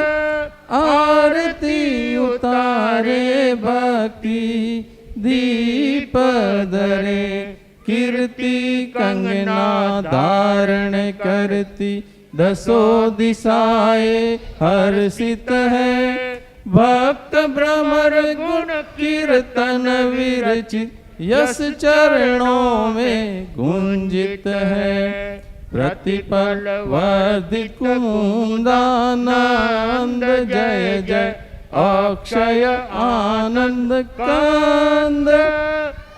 आरती आरती उतारे भक्ति दीप धरे, कीर्ति कंगना धारण करती, दसो दिशाए हर्षित है, भक्त भ्रमर गुण कीर्तन विरचित, यश चरणों में गुंजित है, प्रतिपल वर्धित कुमुदानंद जय जय, अक्षय आनंद कंद,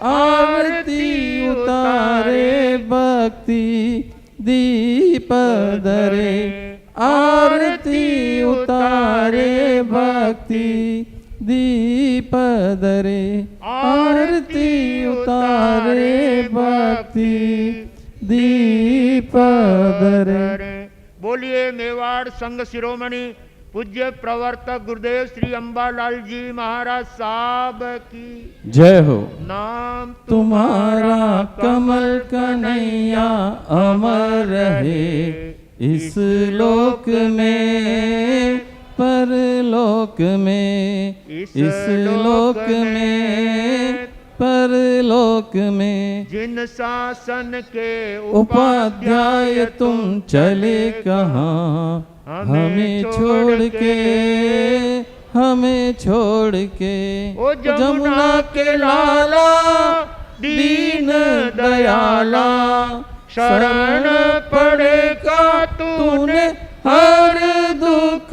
आरती उतारे भक्ति दीप धरे, आरती उतारे भक्ति दीप धरे, आरती उतारे भक्ति दीप धरे। बोलिए मेवाड़ संघ शिरोमणि पूज्य प्रवर्तक गुरुदेव श्री अंबालाल जी महाराज साहब की जय हो। नाम तुम्हारा कमल कन्हैया अमर रहे, इस लोक में परलोक में, इस लोक में परलोक में, जिन शासन के उपाध्याय तुम चले कहाँ, हमें छोड़ के, हमें छोड़ के, ओ जमुना के लाला दीन दयाला, शरण पड़ेगा तूने हर दुख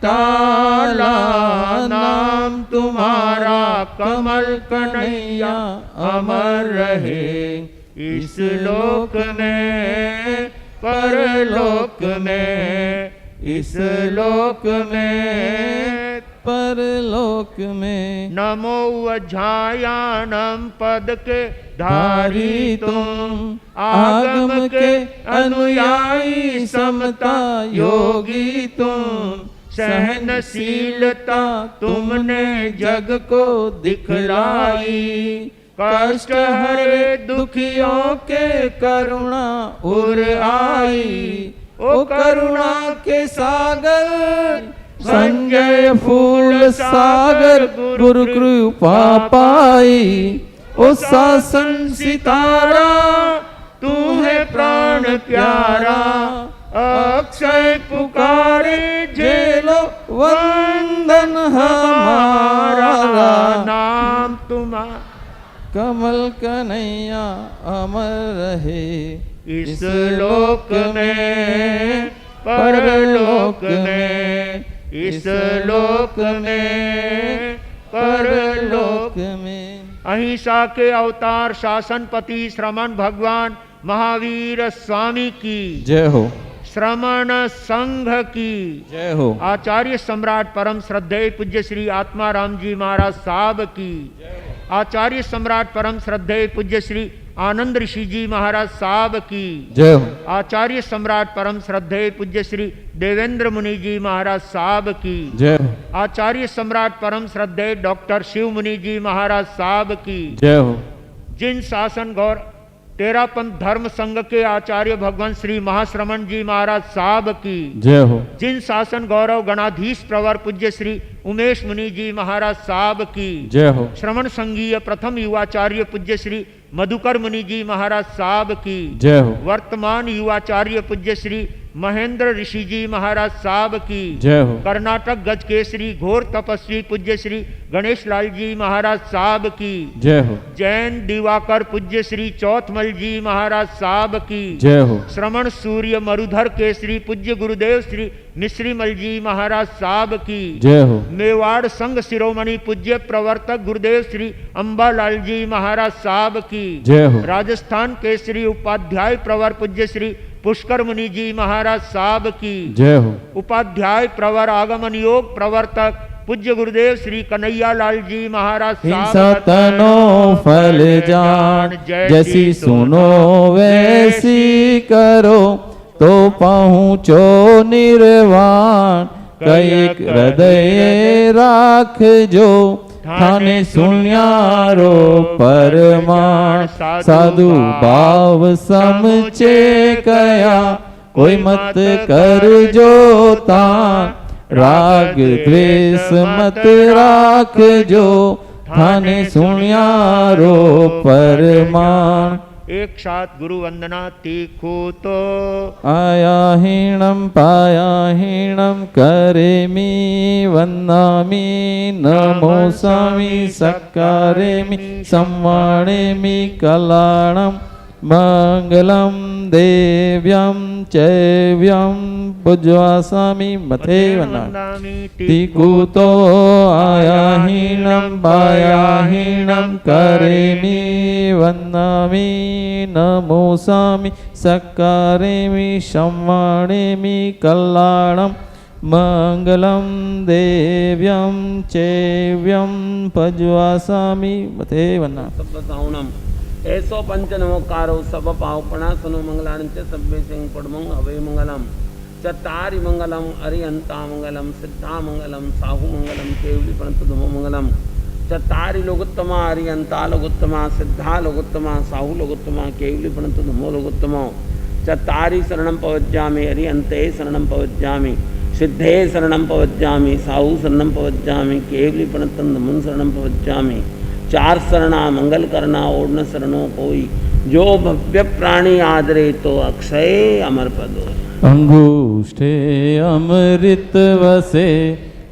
टाला, नाम तुम्हारा कमल कन्हैया अमर रहे, इस लोक में परलोक में, इस लोक में परलोक में। नमो अध्यायानम पद के धारी तुम, आगम के अनुयायी समता योगी तुम, सहनशीलता तुमने जग को दिखलाई, कष्ट हरे दुखियों के करुणा उर आई, ओ करुणा के सागर संजय फूल सागर, गुरु कृपा पाई, ओ शासन सितारा तू है प्राण प्यारा, अक्षय पुकारे जेलो वंदन हमारा, नाम तुम्हारा कमल कन्हैया अमर रहे, इस लोक में परलोक में, इस लोक में परलोक में। अहिंसा के अवतार शासनपति श्रमण भगवान महावीर स्वामी की जय हो। श्रमण संघ की जय हो। आचार्य सम्राट परम श्रद्धेय पूज्य श्री आत्माराम जी महाराज साहब की, आचार्य सम्राट परम श्रद्धेय पूज्य श्री आनंद ऋषि जी महाराज साहब की जय हो। आचार्य सम्राट परम श्रद्धेय पूज्य श्री देवेंद्र मुनि जी महाराज साहब की जय हो। आचार्य सम्राट परम श्रद्धेय डॉक्टर शिव मुनि जी महाराज साहब की जय हो। जिन शासन गौर तेरापंथ धर्म संघ के आचार्य भगवान श्री महाश्रमण जी महाराज साहब की जय हो। जिन शासन गौरव गणाधीश प्रवर पूज्य श्री उमेश मुनि जी महाराज साहब की जय हो। श्रमण संघीय प्रथम युवाचार्य पूज्य श्री मधुकर मुनि जी महाराज साहब की जय हो। वर्तमान युवाचार्य पूज्य श्री महेंद्र ऋषि जी महाराज साहब की जय हो। कर्नाटक गज केसरी घोर तपस्वी पूज्य श्री गणेश लाल जी महाराज साहब की जय हो। जैन दिवाकर पूज्य श्री चौथमल जी महाराज साहब की जय हो। श्रमण सूर्य मरुधर केसरी पूज्य गुरुदेव श्री मिश्रीमल जी महाराज साहब की जय हो। मेवाड़ संघ शिरोमणि पूज्य प्रवर्तक गुरुदेव श्री अंबालाल जी महाराज साहब की जय हो। राजस्थान केसरी उपाध्याय प्रवर पूज्य श्री पुष्कर मुनि जी महाराज साहब की जय हो। उपाध्याय प्रवर आगमन योग प्रवर्तक पूज्य गुरुदेव श्री कन्हैया लाल जी महाराज हिंसा तनो फल जान, जैसी सुनो वैसी करो, तो पहुँचो निर्वाण, कई हृदय राख जो, थाने सुनियारो परमाण, साधु भाव समचे कया, कोई मत कर जो तान, राग द्वेष मत राखजो थाने सुनियारो परमाण। एक साथ गुरु वंदना तीखो तो आया हीणम पाया हीणम करेमी वन्नामी नमो स्वामी सकारेमी संवाणेमी कलाणम मंगलम देव्यम चैव्यम पूज्वासामी मथे वन्नामी तीकुतो आया हीणम पाया हीणम करेमी वन्नामी नमो स्वामी सकारेमी संवाणेमी कल्याणम मंगलम देव्यम चैव्यम पज्वासामी मथे वन्ना। सप्तसावणम ऐसो पंच नमोकारो सब पावपणा सुनो मंगलान च सभ्य सिंह पड़मंग अवे मंगलम चतारि मंगलम अरिहंता मंगलम सिद्धा मंगलम साहु मंगलम केवली पंत धुमो मंगलम चतारि लोगोत्तमा अरिहंता लोगोत्तमा सिद्धा लोगोत्तमा साहु लोगोत्तमा केवली पंत धुमो लोगोत्तमो चतारि शरणम पवज्जामि अरिहंते शरणम पवज्जामि सिद्धे शरणम पवज्जामि साहु शरणम पवज्जामि केवली पंत धुमन शरणम पवज्जामि। चार शरणा मंगल करना और न शरणों कोई जो भव्य प्राणी आदरे तो अक्षय अमर पदो। अंगूष्ठे अमृत वसे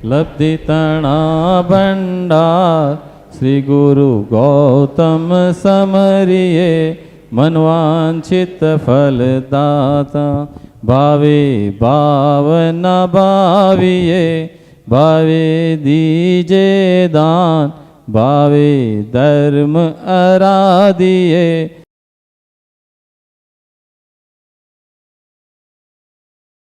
लब्धि तणा भंडार श्री गुरु गौतम समरिये मनवांछित फलदाता भावे भावना भाविये भावे दीजे दान भावे धर्म आराधिये